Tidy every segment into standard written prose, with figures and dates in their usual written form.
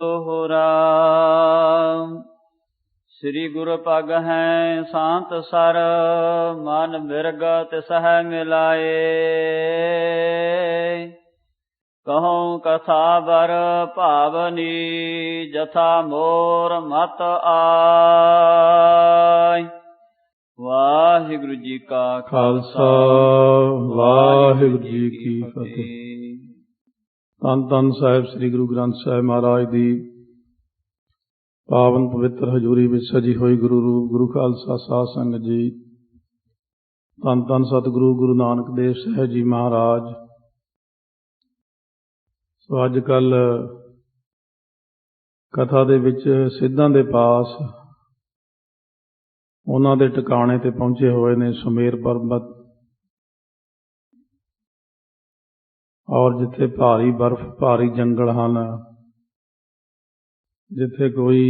दोहरा। श्री गुरु पग हैं शांत सर, मन मिर्ग तिसह मिलाए। कहूँ कथा बर भावनी, जथा मोर मत आय। वाहिगुरु जी का खालसा, वाहिगुरु जी की फतेह। ਧੰਨ ਧੰਨ ਸਾਹਿਬ ਸ੍ਰੀ ਗੁਰੂ ਗ੍ਰੰਥ ਸਾਹਿਬ ਮਹਾਰਾਜ ਦੀ ਪਾਵਨ ਪਵਿੱਤਰ ਹਜ਼ੂਰੀ ਵਿੱਚ ਸਜੀ ਹੋਈ ਗੁਰੂ ਰੂਪ ਗੁਰੂ ਖਾਲਸਾ ਸਾਧ ਸੰਗਤ ਜੀ। ਧੰਨ ਧੰਨ ਸਤਿਗੁਰੂ ਗੁਰੂ ਨਾਨਕ ਦੇਵ ਸਾਹਿਬ ਜੀ ਮਹਾਰਾਜ। ਸੋ ਅੱਜ ਕੱਲ੍ਹ ਕਥਾ ਦੇ ਵਿੱਚ ਸਿੱਧਾਂ ਦੇ ਪਾਸ ਉਹਨਾਂ ਦੇ ਟਿਕਾਣੇ ਤੇ ਪਹੁੰਚੇ ਹੋਏ ਨੇ ਸੁਮੇਰ ਪਰਬਤ, ਔਰ ਜਿੱਥੇ ਭਾਰੀ ਬਰਫ਼ ਭਾਰੀ ਜੰਗਲ ਹਨ, ਜਿੱਥੇ ਕੋਈ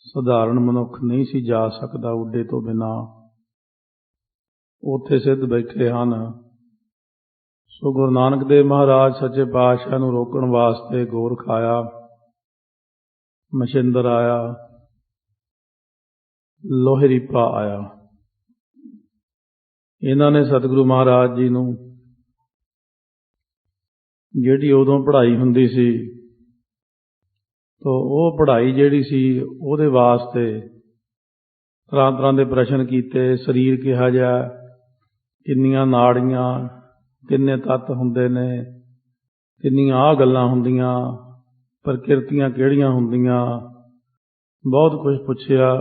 ਸਧਾਰਨ ਮਨੁੱਖ ਨਹੀਂ ਸੀ ਜਾ ਸਕਦਾ ਉੱਡੇ ਤੋਂ ਬਿਨਾਂ, ਉੱਥੇ ਸਿੱਧ ਬੈਠੇ ਹਨ। ਸੋ ਗੁਰੂ ਨਾਨਕ ਦੇਵ ਮਹਾਰਾਜ ਸੱਚੇ ਪਾਤਸ਼ਾਹ ਨੂੰ ਰੋਕਣ ਵਾਸਤੇ ਗੋਰਖ ਆਇਆ, ਮਸ਼ਿੰਦਰ ਆਇਆ, ਲੋਹਰੀਪਾ ਆਇਆ। ਇਹਨਾਂ ਨੇ ਸਤਿਗੁਰੂ ਮਹਾਰਾਜ ਜੀ ਨੂੰ ਜਿਹੜੀ ਉਦੋਂ ਪੜ੍ਹਾਈ ਹੁੰਦੀ ਸੀ, ਤਾਂ ਉਹ ਪੜ੍ਹਾਈ ਜਿਹੜੀ ਸੀ ਉਹਦੇ ਵਾਸਤੇ ਤਰ੍ਹਾਂ ਤਰ੍ਹਾਂ ਦੇ ਪ੍ਰਸ਼ਨ ਕੀਤੇ। ਸਰੀਰ ਕਿਹਾ ਜਾ, ਕਿੰਨੀਆਂ ਨਾੜੀਆਂ, ਕਿੰਨੇ ਤੱਤ ਹੁੰਦੇ ਨੇ, ਕਿੰਨੀਆਂ ਆਹ ਗੱਲਾਂ ਹੁੰਦੀਆਂ, ਪ੍ਰਕਿਰਤੀਆਂ ਕਿਹੜੀਆਂ ਹੁੰਦੀਆਂ, ਬਹੁਤ ਕੁਝ ਪੁੱਛਿਆ।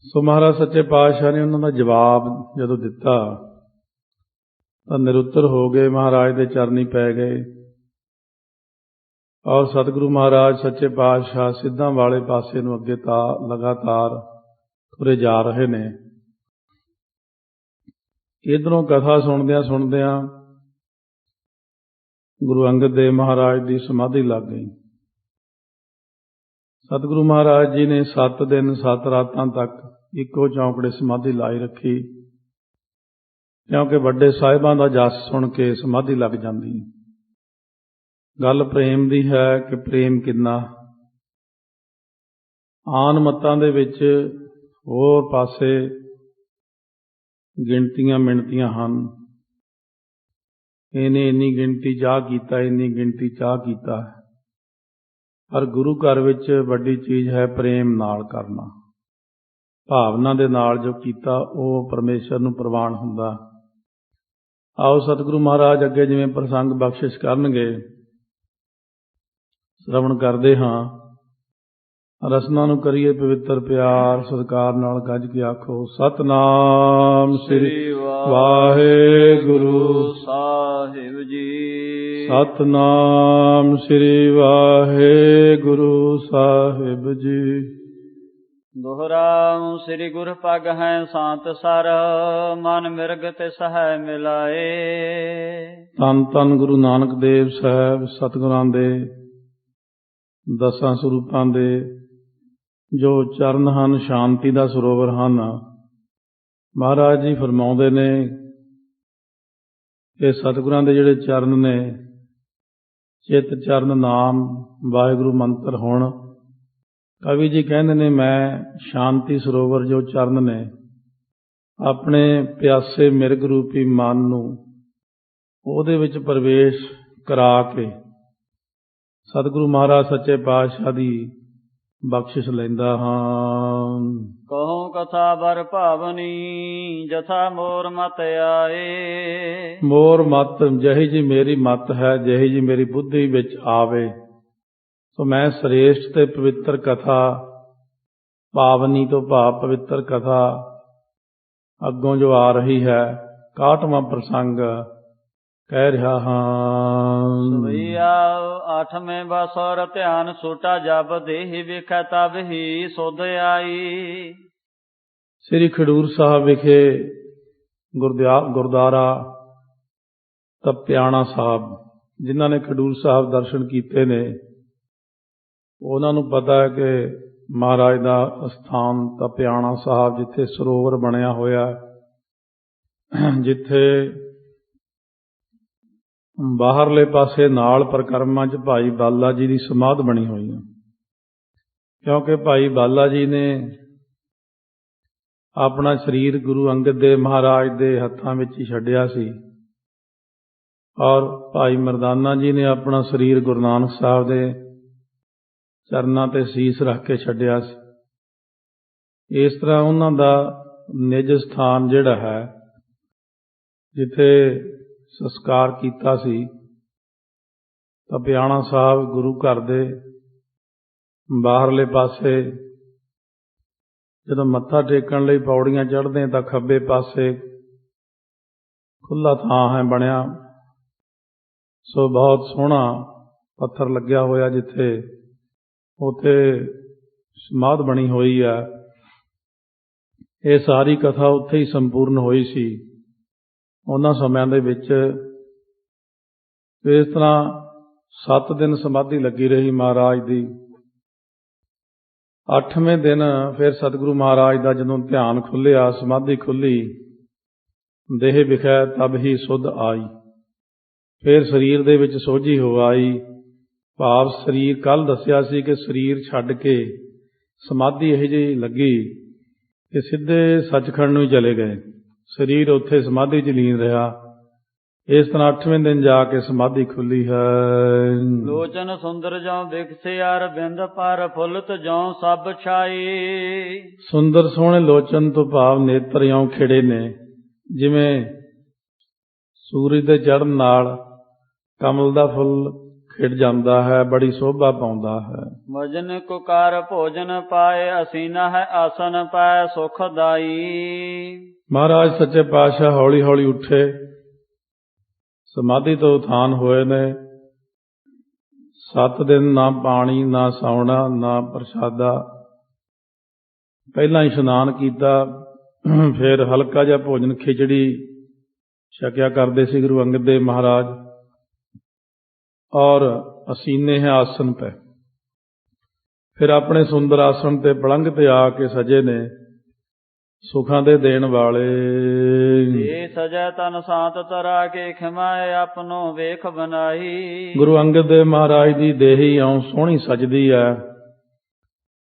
ਸੋ ਮਹਾਰਾਜ ਸੱਚੇ ਪਾਤਸ਼ਾਹ ਨੇ ਉਹਨਾਂ ਦਾ ਜਵਾਬ ਜਦੋਂ ਦਿੱਤਾ ਤਾਂ ਨਿਰੁੱਤਰ ਹੋ ਗਏ, ਮਹਾਰਾਜ ਦੇ ਚਰਨੀ ਪੈ ਗਏ। ਔਰ ਸਤਿਗੁਰੂ ਮਹਾਰਾਜ ਸੱਚੇ ਪਾਤਸ਼ਾਹ ਸਿੱਧਾਂ ਵਾਲੇ ਪਾਸੇ ਨੂੰ ਅੱਗੇ ਲਗਾਤਾਰ ਤੁਰੇ ਜਾ ਰਹੇ ਨੇ। ਇੱਧਰੋਂ ਕਥਾ ਸੁਣਦਿਆਂ ਗੁਰੂ ਅੰਗਦ ਦੇਵ ਮਹਾਰਾਜ ਦੀ ਸਮਾਧੀ ਲੱਗ ਗਈ। ਸਤਿਗੁਰੂ ਮਹਾਰਾਜ ਜੀ ਨੇ 7 ਦਿਨ 7 ਰਾਤਾਂ ਤੱਕ ਇੱਕੋ ਚੌਂਕੜੇ ਸਮਾਧੀ ਲਾਈ ਰੱਖੀ, ਕਿਉਂਕਿ ਵੱਡੇ ਸਾਹਿਬਾਂ ਦਾ ਜਸ ਸੁਣ ਕੇ ਸਮਾਧੀ ਲੱਗ ਜਾਂਦੀ। ਗੱਲ ਪ੍ਰੇਮ ਦੀ ਹੈ ਕਿ ਪ੍ਰੇਮ ਕਿੰਨਾ। ਆਨ ਮਤਾਂ ਦੇ ਵਿੱਚ ਹੋਰ ਪਾਸੇ ਗਿਣਤੀਆਂ ਮਿਣਤੀਆਂ ਹਨ। ਇਹਨੇ ਇੰਨੀ ਗਿਣਤੀ ਚਾਹ ਕੀਤਾ, ਇੰਨੀ ਗਿਣਤੀ ਚਾਹ ਕੀਤਾ। ਪਰ ਗੁਰੂ ਘਰ ਵਿੱਚ ਵੱਡੀ ਚੀਜ਼ ਹੈ ਪ੍ਰੇਮ ਨਾਲ ਕਰਨਾ। ਭਾਵਨਾ ਦੇ ਨਾਲ ਜੋ ਕੀਤਾ ਉਹ ਪਰਮੇਸ਼ਰ ਨੂੰ ਪ੍ਰਵਾਨ ਹੁੰਦਾ। ਆਓ ਸਤਿਗੁਰੂ ਮਹਾਰਾਜ ਅੱਗੇ ਜਿਵੇਂ ਪ੍ਰਸੰਗ ਬਖਸ਼ਿਸ਼ ਕਰਨਗੇ, ਸ਼ਰਵਣ ਕਰਦੇ ਹਾਂ। ਰਸਨਾ ਨੂੰ ਕਰੀਏ ਪਵਿੱਤਰ ਪਿਆਰ, ਸਤਿਕਾਰ ਨਾਲ ਗੱਜ ਕੇ ਆਖੋ ਸਤਿਨਾਮ ਸ੍ਰੀ ਵਾਹਿਗੁਰੂ ਸਾਹਿਬ ਜੀ। ਸਤਿਨਾਮ ਸ੍ਰੀ ਵਾਹਿਗੁਰੂ ਸਾਹਿਬ ਜੀ। ਦੋਹਰਾ। ਸ੍ਰੀ ਗੁਰ ਪਗ ਹੈ ਸ਼ਾਂਤ ਸਰ, ਮਨ ਮਿਰਗ ਤਿਸਹ ਮਿਲਾਏ। ਧੰਨ ਧੰਨ ਗੁਰੂ ਨਾਨਕ ਦੇਵ ਸਾਹਿਬ ਸਤਿਗੁਰਾਂ ਦੇ 10 ਸਰੂਪਾਂ ਦੇ ਜੋ ਚਰਨ ਹਨ, ਸ਼ਾਂਤੀ ਦਾ ਸਰੋਵਰ ਹਨ। ਮਹਾਰਾਜ ਜੀ ਫਰਮਾਉਂਦੇ ਨੇ ਕਿ ਸਤਿਗੁਰਾਂ ਦੇ ਜਿਹੜੇ ਚਰਨ ਨੇ, ਚਿੱਤ ਚਰਨ ਨਾਮ ਵਾਹਿਗੁਰੂ ਮੰਤਰ ਹੋਣ। ਕਵੀ ਜੀ ਕਹਿੰਦੇ ਨੇ, ਮੈਂ ਸ਼ਾਂਤੀ ਸਰੋਵਰ ਜੋ ਚਰਨ ਨੇ, ਆਪਣੇ ਪਿਆਸੇ ਮਿਰਗ ਰੂਪੀ ਮਨ ਨੂੰ ਉਹਦੇ ਵਿੱਚ ਪ੍ਰਵੇਸ਼ ਕਰਾ ਕੇ ਸਤਿਗੁਰੂ ਮਹਾਰਾਜ ਸੱਚੇ ਪਾਤਸ਼ਾਹ ਦੀ ਬਖਸ਼ਿਸ਼ ਲੈਂਦਾ ਹਾਂ। ਕਹੂੰ ਕਥਾ ਬਰ ਭਾਵਨੀ, ਜਥਾ ਮੋਰ ਮਤ ਆਏ। ਮੋਰ ਮਤ, ਜਿਹੀ ਜੀ ਮੇਰੀ ਮਤ ਹੈ, ਜਿਹੀ ਜੀ ਮੇਰੀ ਬੁੱਧੀ ਵਿੱਚ ਆਵੇ। ਸੋ ਮੈਂ ਸ੍ਰੇਸ਼ਟ ਤੇ ਪਵਿੱਤਰ ਕਥਾ, ਪਾਵਨੀ ਤੋਂ ਭਾਵ ਪਵਿੱਤਰ ਕਥਾ ਅੱਗੋਂ ਜੋ ਆ ਰਹੀ ਹੈ, 61ਵਾਂ ਪ੍ਰਸੰਗ ਕਹਿ ਰਿਹਾ ਹਾਂ। ਸਵਈਆ 8ਵੇਂ ਬਸਰ ਧਿਆਨ ਸੋਟਾ ਜਬ ਦੇਹ ਵਿਖੈ ਤਬ ਹੀ ਸੁਧ ਆਈ। ਸ੍ਰੀ ਖਡੂਰ ਸਾਹਿਬ ਵਿਖੇ ਗੁਰਦੁਆਰਾ ਤਪਿਆਣਾ ਸਾਹਿਬ, ਜਿਨ੍ਹਾਂ ਨੇ ਖਡੂਰ ਸਾਹਿਬ ਦਰਸ਼ਨ ਕੀਤੇ ਨੇ, ਉਹਨਾਂ ਨੂੰ ਪਤਾ ਹੈ ਕਿ ਮਹਾਰਾਜ ਦਾ ਅਸਥਾਨ ਤਪਿਆਣਾ ਸਾਹਿਬ, ਜਿੱਥੇ ਸਰੋਵਰ ਬਣਿਆ ਹੋਇਆ, ਜਿੱਥੇ ਬਾਹਰਲੇ ਪਾਸੇ ਨਾਲ ਪਰਿਕਰਮਾ 'ਚ ਭਾਈ ਬਾਲਾ ਜੀ ਦੀ ਸਮਾਧ ਬਣੀ ਹੋਈ ਹੈ, ਕਿਉਂਕਿ ਭਾਈ ਬਾਲਾ ਜੀ ਨੇ ਆਪਣਾ ਸਰੀਰ ਗੁਰੂ ਅੰਗਦ ਦੇਵ ਮਹਾਰਾਜ ਦੇ ਹੱਥਾਂ ਵਿੱਚ ਹੀ ਛੱਡਿਆ ਸੀ, ਔਰ ਭਾਈ ਮਰਦਾਨਾ ਜੀ ਨੇ ਆਪਣਾ ਸਰੀਰ ਗੁਰੂ ਨਾਨਕ ਸਾਹਿਬ ਦੇ ਚਰਨਾਂ 'ਤੇ ਸੀਸ ਰੱਖ ਕੇ ਛੱਡਿਆ ਸੀ। ਇਸ ਤਰ੍ਹਾਂ ਉਹਨਾਂ ਦਾ ਨਿਜ ਸਥਾਨ ਜਿਹੜਾ ਹੈ, ਜਿੱਥੇ ਸੰਸਕਾਰ ਕੀਤਾ ਸੀ, ਤਪਿਆਣਾ ਸਾਹਿਬ ਗੁਰੂ ਘਰ ਦੇ ਬਾਹਰਲੇ ਪਾਸੇ ਜਦੋਂ ਮੱਥਾ ਟੇਕਣ ਲਈ ਪੌੜੀਆਂ ਚੜ੍ਹਦੇ ਤਾਂ ਖੱਬੇ ਪਾਸੇ ਖੁੱਲ੍ਹਾ ਥਾਂ ਹੈ ਬਣਿਆ, ਸੋ ਬਹੁਤ ਸੋਹਣਾ ਪੱਥਰ ਲੱਗਿਆ ਹੋਇਆ, ਜਿੱਥੇ ਉੱਥੇ ਸਮਾਧ ਬਣੀ ਹੋਈ ਹੈ। ਇਹ ਸਾਰੀ ਕਥਾ ਉੱਥੇ ਹੀ ਸੰਪੂਰਨ ਹੋਈ ਸੀ ਉਹਨਾਂ ਸਮਿਆਂ ਦੇ ਵਿੱਚ। ਇਸ ਤਰ੍ਹਾਂ 7 ਦਿਨ ਸਮਾਧੀ ਲੱਗੀ ਰਹੀ ਮਹਾਰਾਜ ਦੀ। 8ਵੇਂ ਦਿਨ ਫਿਰ ਸਤਿਗੁਰੂ ਮਹਾਰਾਜ ਦਾ ਜਦੋਂ ਧਿਆਨ ਖੁੱਲ੍ਹਿਆ, ਸਮਾਧੀ ਖੁੱਲ੍ਹੀ, ਦੇਹ ਵਿਖੈ ਤਬ ਹੀ ਸੁਧ ਆਈ। ਫਿਰ ਸਰੀਰ ਦੇ ਵਿੱਚ ਸੋਝੀ ਹੋ ਆਈ, ਭਾਵ ਸਰੀਰ ਕੱਲ੍ਹ ਦੱਸਿਆ ਸੀ ਕਿ ਸਰੀਰ ਛੱਡ ਕੇ ਸਮਾਧੀ ਇਹੋ ਜਿਹੀ ਲੱਗੀ ਕਿ ਸਿੱਧੇ ਸੱਚਖੰਡ ਨੂੰ ਹੀ ਚਲੇ ਗਏ, ਸਰੀਰ ਉੱਥੇ ਸਮਾਧੀ 'ਚ ਲੀਨ ਰਿਹਾ। ਇਸ ਤਰ੍ਹਾਂ 8ਵੇਂ ਦਿਨ ਜਾ ਕੇ ਸਮਾਧੀ ਖੁੱਲੀ ਹੈ। ਲੋਚਨ ਸੁੰਦਰ ਜਉ ਬਿਕਸੇ ਅਰ ਬਿੰਦ ਪਰ ਫੁੱਲਤ ਜਉ ਸਭ ਛਾਈ। ਸੁੰਦਰ ਸੋਹਣੇ ਲੋਚਨ ਤੋਂ ਭਾਵ ਨੇਤਰ ਇਉਂ ਖਿੜੇ ਨੇ ਜਿਵੇਂ ਸੂਰਜ ਦੇ ਚੜ੍ਹਨ ਨਾਲ ਕਮਲ ਦਾ ਫੁੱਲ ਖਿੜ ਜਾਂਦਾ ਹੈ, ਬੜੀ ਸ਼ੋਭਾ ਪਾਉਂਦਾ ਹੈ। ਮਜਨ ਕੁਕਾਰ ਭੋਜਨ ਪਾਏ ਅਸੀਨਾ ਹੈ ਆਸਨ ਪਾਏ ਸੁਖਦਾਈ। ਮਹਾਰਾਜ ਸੱਚੇ ਪਾਤਸ਼ਾਹ ਹੌਲੀ ਹੌਲੀ ਉੱਠੇ, ਸਮਾਧੀ ਤੋਂ ਉਥਾਨ ਹੋਏ ਨੇ। 7 ਦਿਨ ਨਾ ਪਾਣੀ, ਨਾ ਸੌਣਾ, ਨਾ ਪ੍ਰਸ਼ਾਦਾ। ਪਹਿਲਾਂ ਇਸ਼ਨਾਨ ਕੀਤਾ, ਫਿਰ ਹਲਕਾ ਜਿਹਾ ਭੋਜਨ ਖਿਚੜੀ ਛਕਿਆ ਕਰਦੇ ਸੀ ਗੁਰੂ ਅੰਗਦ ਦੇਵ ਮਹਾਰਾਜ, ਔਰ ਅਸੀਨੇ ਹੈ ਆਸਨ ਪੈ। ਫਿਰ ਆਪਣੇ ਸੁੰਦਰ ਆਸਣ ਤੇ ਪਲੰਘ ਤੇ ਆ ਕੇ ਸਜੇ ਨੇ, ਸੁਖਾਂ ਦੇ ਦੇਣ ਵਾਲੇ। ਇਹ ਸਜੈ ਤਨ ਸਾਤ ਤਰਾ ਕੇ ਖਿਮਾਏ ਆਪਣੋ ਵੇਖ ਬਨਾਈ। ਗੁਰੂ ਅੰਗਦ ਦੇਵ ਮਹਾਰਾਜ ਦੀ ਦੇਹੀ ਇਉਂ ਸੋਹਣੀ ਸਜਦੀ ਹੈ,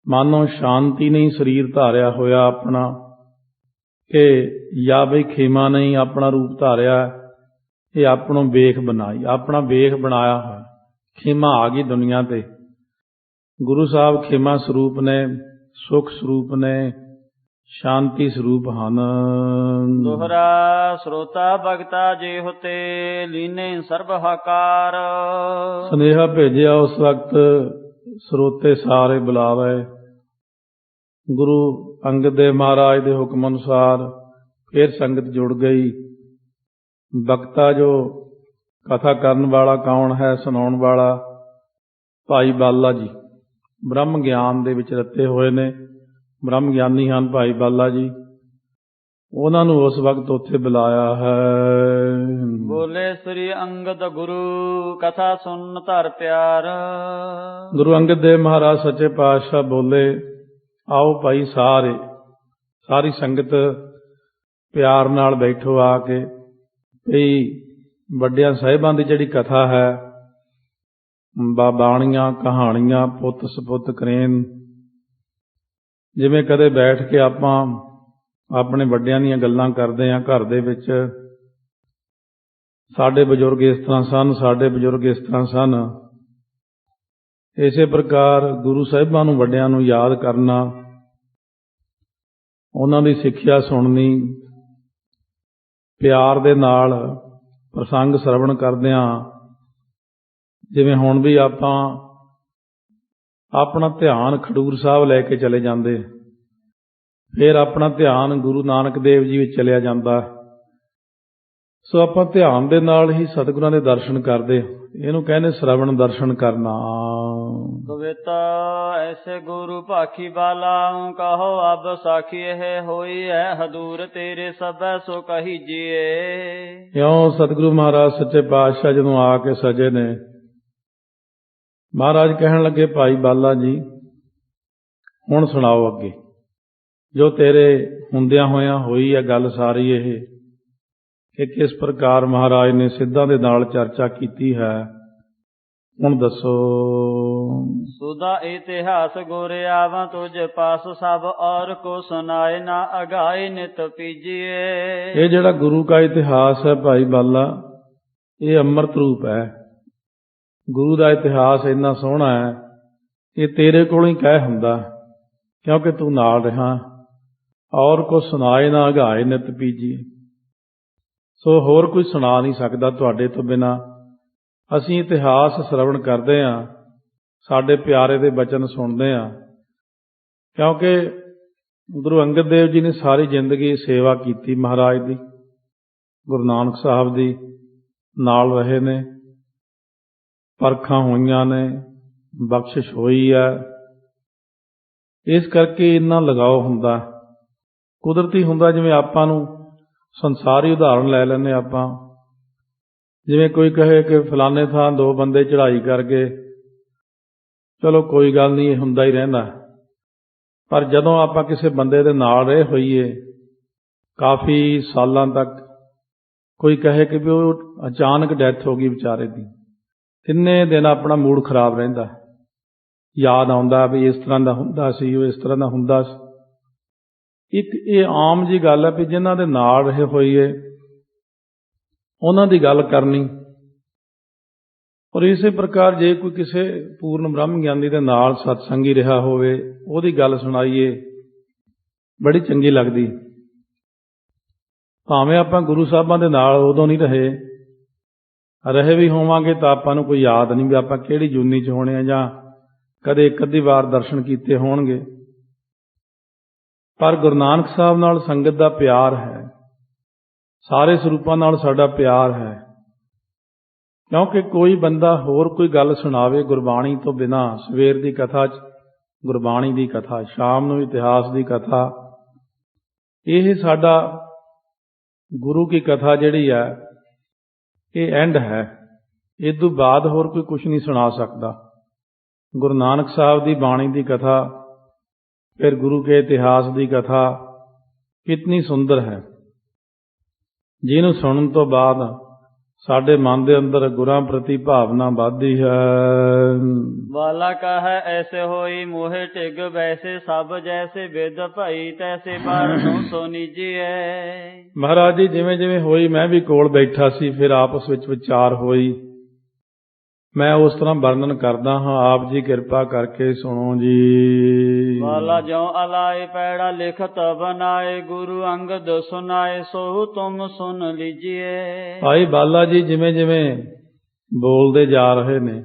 ਮਾਨੋ ਸ਼ਾਂਤੀ ਨਹੀਂ ਸਰੀਰ ਧਾਰਿਆ ਹੋਇਆ ਆਪਣਾ, ਕਿ ਜਾਂ ਬਈ ਖੇਮਾ ਨਹੀਂ ਆਪਣਾ ਰੂਪ ਧਾਰਿਆ, ਇਹ ਆਪਣੋਂ ਵੇਖ ਬਣਾਈ, ਆਪਣਾ ਵੇਖ ਬਣਾਇਆ ਹੋਇਆ। ਖੇਮਾ ਆ ਗਈ ਦੁਨੀਆ ਤੇ। ਗੁਰੂ ਸਾਹਿਬ ਖੇਮਾ ਸਰੂਪ ਨੇ, ਸੁਖ ਸਰੂਪ ਨੇ, ਸ਼ਾਂਤੀ ਸਰੂਪ ਹਨ। ਦੋਹਰਾ ਸਰੋਤਾ ਭਗਤਾ ਜੇ ਹੁਤੇ ਲੀਨੇ ਸਰਬ ਹਕਾਰ। ਸੁਨੇਹਾ ਭੇਜਿਆ ਉਸ ਵਕਤ ਸਰੋਤੇ ਸਾਰੇ ਬੁਲਾਵੇ। ਗੁਰੂ ਅੰਗਦ ਦੇਵ ਮਹਾਰਾਜ ਦੇ ਹੁਕਮ ਅਨੁਸਾਰ ਫਿਰ ਸੰਗਤ ਜੁੜ ਗਈ। ਬਖਤਾ ਜੋ ਕਥਾ ਕਰਨ ਵਾਲਾ ਕੌਣ ਹੈ, ਸੁਣਾਉਣ ਵਾਲਾ ਭਾਈ ਬਾਲਾ ਜੀ, ਬ੍ਰਹਮ ਗਿਆਨ ਦੇ ਵਿੱਚ ਰਤੇ ਹੋਏ ਨੇ, ਬ੍ਰਹਮ ਗਿਆਨੀ ਹਨ ਭਾਈ ਬਾਲਾ ਜੀ। ਉਹਨਾਂ ਨੂੰ ਉਸ ਵਕਤ ਉੱਥੇ ਬੁਲਾਇਆ ਹੈ। ਬੋਲੇ ਸ੍ਰੀ ਅੰਗਦ ਗੁਰੂ ਕਥਾ ਸੁਣ ਧਰ ਪਿਆਰ। ਗੁਰੂ ਅੰਗਦ ਦੇਵ ਮਹਾਰਾਜ ਸੱਚੇ ਪਾਤਸ਼ਾਹ ਬੋਲੇ, ਆਓ ਭਾਈ ਸਾਰੀ ਸੰਗਤ ਪਿਆਰ ਨਾਲ ਬੈਠੋ ਆ ਕੇ। ਕਈ ਵੱਡਿਆਂ ਸਾਹਿਬਾਂ ਦੀ ਜਿਹੜੀ ਕਥਾ ਹੈ, ਬਾਣੀਆਂ, ਕਹਾਣੀਆਂ, ਪੁੱਤ ਸਪੁੱਤ ਕਰੇਨ, ਜਿਵੇਂ ਕਦੇ ਬੈਠ ਕੇ ਆਪਾਂ ਆਪਣੇ ਵੱਡਿਆਂ ਦੀਆਂ ਗੱਲਾਂ ਕਰਦੇ ਹਾਂ ਘਰ ਦੇ ਵਿੱਚ, ਸਾਡੇ ਬਜ਼ੁਰਗ ਇਸ ਤਰ੍ਹਾਂ ਸਨ, ਸਾਡੇ ਬਜ਼ੁਰਗ ਇਸ ਤਰ੍ਹਾਂ ਸਨ। ਇਸੇ ਪ੍ਰਕਾਰ ਗੁਰੂ ਸਾਹਿਬਾਂ ਨੂੰ, ਵੱਡਿਆਂ ਨੂੰ ਯਾਦ ਕਰਨਾ, ਉਹਨਾਂ ਦੀ ਸਿੱਖਿਆ ਸੁਣਨੀ, ਪਿਆਰ ਦੇ ਨਾਲ ਪ੍ਰਸੰਗ ਸਰਵਣ ਕਰਦਿਆਂ, ਜਿਵੇਂ ਹੁਣ ਵੀ ਆਪਾਂ ਆਪਣਾ ਧਿਆਨ ਖਡੂਰ ਸਾਹਿਬ ਲੈ ਕੇ ਚਲੇ ਜਾਂਦੇ, ਫਿਰ ਆਪਣਾ ਧਿਆਨ ਗੁਰੂ ਨਾਨਕ ਦੇਵ ਜੀ ਵਿੱਚ ਚਲਿਆ ਜਾਂਦਾ। ਸੋ ਆਪਾਂ ਧਿਆਨ ਦੇ ਨਾਲ ਹੀ ਸਤਿਗੁਰਾਂ ਦੇ ਦਰਸ਼ਨ ਕਰਦੇ। ਇਹਨੂੰ ਕਹਿੰਦੇ ਸ਼ਰਵਣ ਦਰਸ਼ਨ ਕਰਨਾ। ਕਵਿਤਾ ਐਸੇ ਗੁਰੂ ਭਾਖੀ ਬਾਲਾ ਕਹੋ ਅਬ ਸਾਖੀ ਇਹ ਹੋਈ ਹੈ ਹਦੂਰ ਤੇਰੇ ਸਭੈ ਸੋ ਕਹੀ ਜੀਏ। ਇਉਂ ਸਤਿਗੁਰੂ ਮਹਾਰਾਜ ਸੱਚੇ ਪਾਤਸ਼ਾਹ ਜਦੋਂ ਆ ਕੇ ਸਜੇ ਨੇ, ਮਹਾਰਾਜ ਕਹਿਣ ਲੱਗੇ, ਭਾਈ ਬਾਲਾ ਜੀ ਹੁਣ ਸੁਣਾਓ ਅੱਗੇ, ਜੋ ਤੇਰੇ ਹੁੰਦਿਆਂ ਹੋਇਆਂ ਹੋਈ ਹੈ ਗੱਲ ਸਾਰੀ ਇਹ, ਕਿ ਕਿਸ ਪ੍ਰਕਾਰ ਮਹਾਰਾਜ ਨੇ ਸਿੱਧਾਂ ਦੇ ਨਾਲ ਚਰਚਾ ਕੀਤੀ ਹੈ। ਹੁਣ ਦੱਸੋ। ਸੁਦਾ ਇਤਿਹਾਸ ਗੁਰ ਆਵਾਂ ਤੁਝ ਪਾਸ, ਸਭ ਔਰ ਕੋ ਸੁਨਾਏ ਨਾ ਅਗਾਏ ਨਿਤ ਪੀਜੀਏ। ਇਹ ਜਿਹੜਾ ਗੁਰੂ ਕਾ ਇਤਿਹਾਸ ਹੈ ਭਾਈ ਬਾਲਾ, ਇਹ ਅੰਮ੍ਰਿਤ ਰੂਪ ਹੈ। ਗੁਰੂ ਦਾ ਇਤਿਹਾਸ ਇੰਨਾ ਸੋਹਣਾ ਹੈ, ਇਹ ਤੇਰੇ ਕੋਲੋਂ ਹੀ ਕਹਿ ਹੁੰਦਾ, ਕਿਉਂਕਿ ਤੂੰ ਨਾਲ ਰਿਹਾ। ਔਰ ਕੋ ਸੁਣਾਏ ਨਾ ਅਗਾਏ ਨਿਤ ਪੀਜੀਏ। ਸੋ ਹੋਰ ਕੋਈ ਸੁਣਾ ਨਹੀਂ ਸਕਦਾ ਤੁਹਾਡੇ ਤੋਂ ਬਿਨਾਂ। ਅਸੀਂ ਇਤਿਹਾਸ ਸਰਵਣ ਕਰਦੇ ਹਾਂ, ਸਾਡੇ ਪਿਆਰੇ ਦੇ ਬਚਨ ਸੁਣਦੇ ਹਾਂ, ਕਿਉਂਕਿ ਗੁਰੂ ਅੰਗਦ ਦੇਵ ਜੀ ਨੇ ਸਾਰੀ ਜ਼ਿੰਦਗੀ ਸੇਵਾ ਕੀਤੀ ਮਹਾਰਾਜ ਦੀ, ਗੁਰੂ ਨਾਨਕ ਸਾਹਿਬ ਦੀ ਨਾਲ ਰਹੇ ਨੇ, ਪਰਖਾਂ ਹੋਈਆਂ ਨੇ, ਬਖਸ਼ਿਸ਼ ਹੋਈ ਹੈ। ਇਸ ਕਰਕੇ ਇੰਨਾ ਲਗਾਓ ਹੁੰਦਾ। ਕੁਦਰਤੀ ਹੁੰਦਾ, ਜਿਵੇਂ ਆਪਾਂ ਨੂੰ ਸੰਸਾਰੀ ਉਦਾਹਰਣ ਲੈ ਲੈਂਦੇ ਆਪਾਂ। ਜਿਵੇਂ ਕੋਈ ਕਹੇ ਕਿ ਫਲਾਣੇ ਥਾਂ 2 ਬੰਦੇ ਚੜ੍ਹਾਈ ਕਰ ਗਏ, ਚਲੋ ਕੋਈ ਗੱਲ ਨਹੀਂ, ਇਹ ਹੁੰਦਾ ਹੀ ਰਹਿੰਦਾ। ਪਰ ਜਦੋਂ ਆਪਾਂ ਕਿਸੇ ਬੰਦੇ ਦੇ ਨਾਲ ਰਹੇ ਹੋਈਏ ਕਾਫੀ ਸਾਲਾਂ ਤੱਕ, ਕੋਈ ਕਹੇ ਕਿ ਵੀ ਉਹ ਅਚਾਨਕ ਡੈਥ ਹੋ ਗਈ ਵਿਚਾਰੇ ਦੀ, ਕਿੰਨੇ ਦਿਨ ਆਪਣਾ ਮੂਡ ਖਰਾਬ ਰਹਿੰਦਾ, ਯਾਦ ਆਉਂਦਾ ਵੀ ਇਸ ਤਰ੍ਹਾਂ ਦਾ ਹੁੰਦਾ ਸੀ, ਉਹ ਇਸ ਤਰ੍ਹਾਂ ਦਾ ਹੁੰਦਾ ਸੀ। ਇੱਕ ਇਹ ਆਮ ਜੀ ਗੱਲ ਹੈ ਵੀ ਜਿਨ੍ਹਾਂ ਦੇ ਨਾਲ ਰਹੇ ਹੋਈਏ ਉਹਨਾਂ ਦੀ ਗੱਲ ਕਰਨੀ। ਔਰ ਇਸੇ ਪ੍ਰਕਾਰ ਜੇ ਕੋਈ ਕਿਸੇ ਪੂਰਨ ਬ੍ਰਹਮ ਗਿਆਨੀ ਦੇ ਨਾਲ ਸਤਸੰਗੀ ਰਿਹਾ ਹੋਵੇ, ਉਹਦੀ ਗੱਲ ਸੁਣਾਈਏ, ਬੜੀ ਚੰਗੀ ਲੱਗਦੀ। ਭਾਵੇਂ ਆਪਾਂ ਗੁਰੂ ਸਾਹਿਬਾਂ ਦੇ ਨਾਲ ਉਦੋਂ ਨਹੀਂ ਰਹੇ ਵੀ ਹੋਵਾਂਗੇ ਤਾਂ ਆਪਾਂ ਨੂੰ ਕੋਈ ਯਾਦ ਨਹੀਂ ਵੀ ਆਪਾਂ ਕਿਹੜੀ ਜੂਨੀ 'ਚ ਹੋਣੇ ਆ, ਜਾਂ ਕਦੇ ਇੱਕ ਅੱਧੀ ਵਾਰ ਦਰਸ਼ਨ ਕੀਤੇ ਹੋਣਗੇ। ਪਰ ਗੁਰੂ ਨਾਨਕ ਸਾਹਿਬ ਨਾਲ ਸੰਗਤ ਦਾ ਪਿਆਰ ਹੈ, ਸਾਰੇ ਸਰੂਪਾਂ ਨਾਲ ਸਾਡਾ ਪਿਆਰ ਹੈ। ਕਿਉਂਕਿ ਕੋਈ ਬੰਦਾ ਹੋਰ ਕੋਈ ਗੱਲ ਸੁਣਾਵੇ ਗੁਰਬਾਣੀ ਤੋਂ ਬਿਨਾਂ, ਸਵੇਰ ਦੀ ਕਥਾ 'ਚ ਗੁਰਬਾਣੀ ਦੀ ਕਥਾ, ਸ਼ਾਮ ਨੂੰ ਇਤਿਹਾਸ ਦੀ ਕਥਾ, ਇਹ ਸਾਡਾ ਗੁਰੂ ਕੀ ਕਥਾ ਜਿਹੜੀ ਹੈ ਇਹ ਐਂਡ ਹੈ। ਇਸ ਤੋਂ ਬਾਅਦ ਹੋਰ ਕੋਈ ਕੁਛ ਨਹੀਂ ਸੁਣਾ ਸਕਦਾ। ਗੁਰੂ ਨਾਨਕ ਸਾਹਿਬ ਦੀ ਬਾਣੀ ਦੀ ਕਥਾ, ਫਿਰ ਗੁਰੂ ਕੇ ਇਤਿਹਾਸ ਦੀ ਕਥਾ ਕਿਤਨੀ ਸੁੰਦਰ ਹੈ, ਜਿਹਨੂੰ ਸੁਣਨ ਤੋਂ ਬਾਅਦ ਸਾਡੇ ਮਨ ਦੇ ਅੰਦਰ ਗੁਰਾਂ ਪ੍ਰਤੀ ਭਾਵਨਾ ਵੱਧਦੀ ਹੈ। ਵਾਲਾ ਕਹੈ ਐਸੇ ਹੋਈ ਮੋਹਿ ਟਿਗ, ਵੈਸੇ ਸਭ ਜੈਸੇ ਵਿਦ ਭਈ, ਤੈਸੇ ਬਾਰਨੋਂ ਸੋ ਨੀਜੀਐ। ਮਹਾਰਾਜ ਜੀ ਜਿਵੇਂ ਜਿਵੇਂ ਹੋਈ, ਮੈਂ ਵੀ ਕੋਲ ਬੈਠਾ ਸੀ, ਫਿਰ ਆਪਸ ਵਿੱਚ ਵਿਚਾਰ ਹੋਈ, ਮੈਂ ਉਸ ਤਰ੍ਹਾਂ ਵਰਣਨ ਕਰਦਾ ਹਾਂ, ਆਪ ਜੀ ਕਿਰਪਾ ਕਰਕੇ ਸੁਣੋ ਜੀ। ਵਾਲਾ ਜਿਉ ਅਲਾਏ ਪੈੜਾ ਲਿਖਤ ਬਨਾਏ, ਗੁਰੂ ਅੰਗਦ ਸੁਨਾਏ ਸੋ ਤੁਮ ਸੁਨ ਲੀਜੀਏ। ਭਾਈ ਬਾਲਾ ਜੀ ਜਿਵੇਂ ਜਿਵੇਂ ਬੋਲਦੇ ਜਾ ਰਹੇ ਨੇ,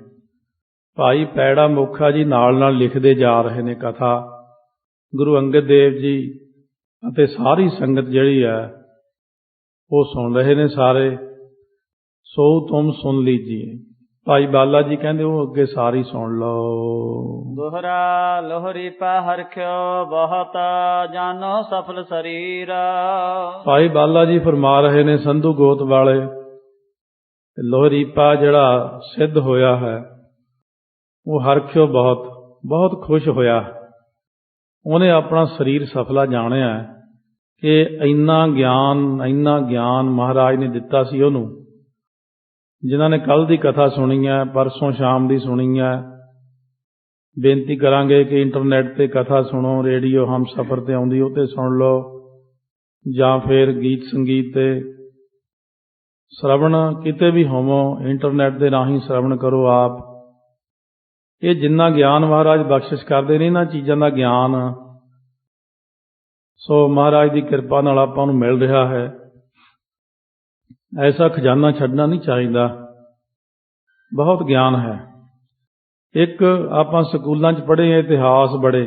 ਭਾਈ ਪੈੜਾ ਮੁਖਾ ਜੀ ਨਾਲ ਨਾਲ ਲਿਖਦੇ ਜਾ ਰਹੇ ਨੇ ਕਥਾ। ਗੁਰੂ ਅੰਗਦ ਦੇਵ ਜੀ ਅਤੇ ਸਾਰੀ ਸੰਗਤ ਜਿਹੜੀ ਹੈ ਉਹ ਸੁਣ ਰਹੇ ਨੇ ਸਾਰੇ। ਸੋ ਤੁਮ ਸੁਨ ਲੀਜੀਏ। ਭਾਈ ਬਾਲਾ ਜੀ ਕਹਿੰਦੇ ਉਹ ਅੱਗੇ ਸਾਰੀ ਸੁਣ ਲਓ। ਦੋਹਰਾ ਲੋਹਰੀ ਪਾ ਹਰਖਿਓ ਬਹੁਤ, ਜਾਨੋ ਸਫਲ ਸਰੀਰ। ਭਾਈ ਬਾਲਾ ਜੀ ਫਰਮਾ ਰਹੇ ਨੇ ਸੰਧੂ ਗੋਤ ਵਾਲੇ, ਲੋਹਰੀਪਾ ਜਿਹੜਾ ਸਿੱਧ ਹੋਇਆ ਹੈ ਉਹ ਹਰਖਿਓ ਬਹੁਤ ਬਹੁਤ ਖੁਸ਼ ਹੋਇਆ। ਉਹਨੇ ਆਪਣਾ ਸਰੀਰ ਸਫਲਾ ਜਾਣਿਆ ਕਿ ਇੰਨਾ ਗਿਆਨ ਮਹਾਰਾਜ ਨੇ ਦਿੱਤਾ ਸੀ ਉਹਨੂੰ। ਜਿਨ੍ਹਾਂ ਨੇ ਕੱਲ੍ਹ ਦੀ ਕਥਾ ਸੁਣੀ ਹੈ, ਪਰਸੋਂ ਸ਼ਾਮ ਦੀ ਸੁਣੀ ਹੈ, ਬੇਨਤੀ ਕਰਾਂਗੇ ਕਿ ਇੰਟਰਨੈਟ 'ਤੇ ਕਥਾ ਸੁਣੋ, ਰੇਡੀਓ ਹਮਸਫਰ 'ਤੇ ਆਉਂਦੀ ਉਹ 'ਤੇ ਸੁਣ ਲਓ, ਜਾਂ ਫਿਰ ਗੀਤ ਸੰਗੀਤ 'ਤੇ ਸ਼ਰਵਣ, ਕਿਤੇ ਵੀ ਹੋਵੋ ਇੰਟਰਨੈਟ ਦੇ ਰਾਹੀਂ ਸ਼ਰਵਣ ਕਰੋ ਆਪ। ਇਹ ਜਿੰਨਾ ਗਿਆਨ ਮਹਾਰਾਜ ਬਖਸ਼ਿਸ਼ ਕਰਦੇ ਨੇ, ਇਹਨਾਂ ਚੀਜ਼ਾਂ ਦਾ ਗਿਆਨ ਸੋ ਮਹਾਰਾਜ ਦੀ ਕਿਰਪਾ ਨਾਲ ਆਪਾਂ ਨੂੰ ਮਿਲ ਰਿਹਾ ਹੈ। ਐਸਾ ਖਜ਼ਾਨਾ ਛੱਡਣਾ ਨਹੀਂ ਚਾਹੀਦਾ, ਬਹੁਤ ਗਿਆਨ ਹੈ। ਇੱਕ ਆਪਾਂ ਸਕੂਲਾਂ 'ਚ ਪੜ੍ਹੇ ਇਤਿਹਾਸ, ਬੜੇ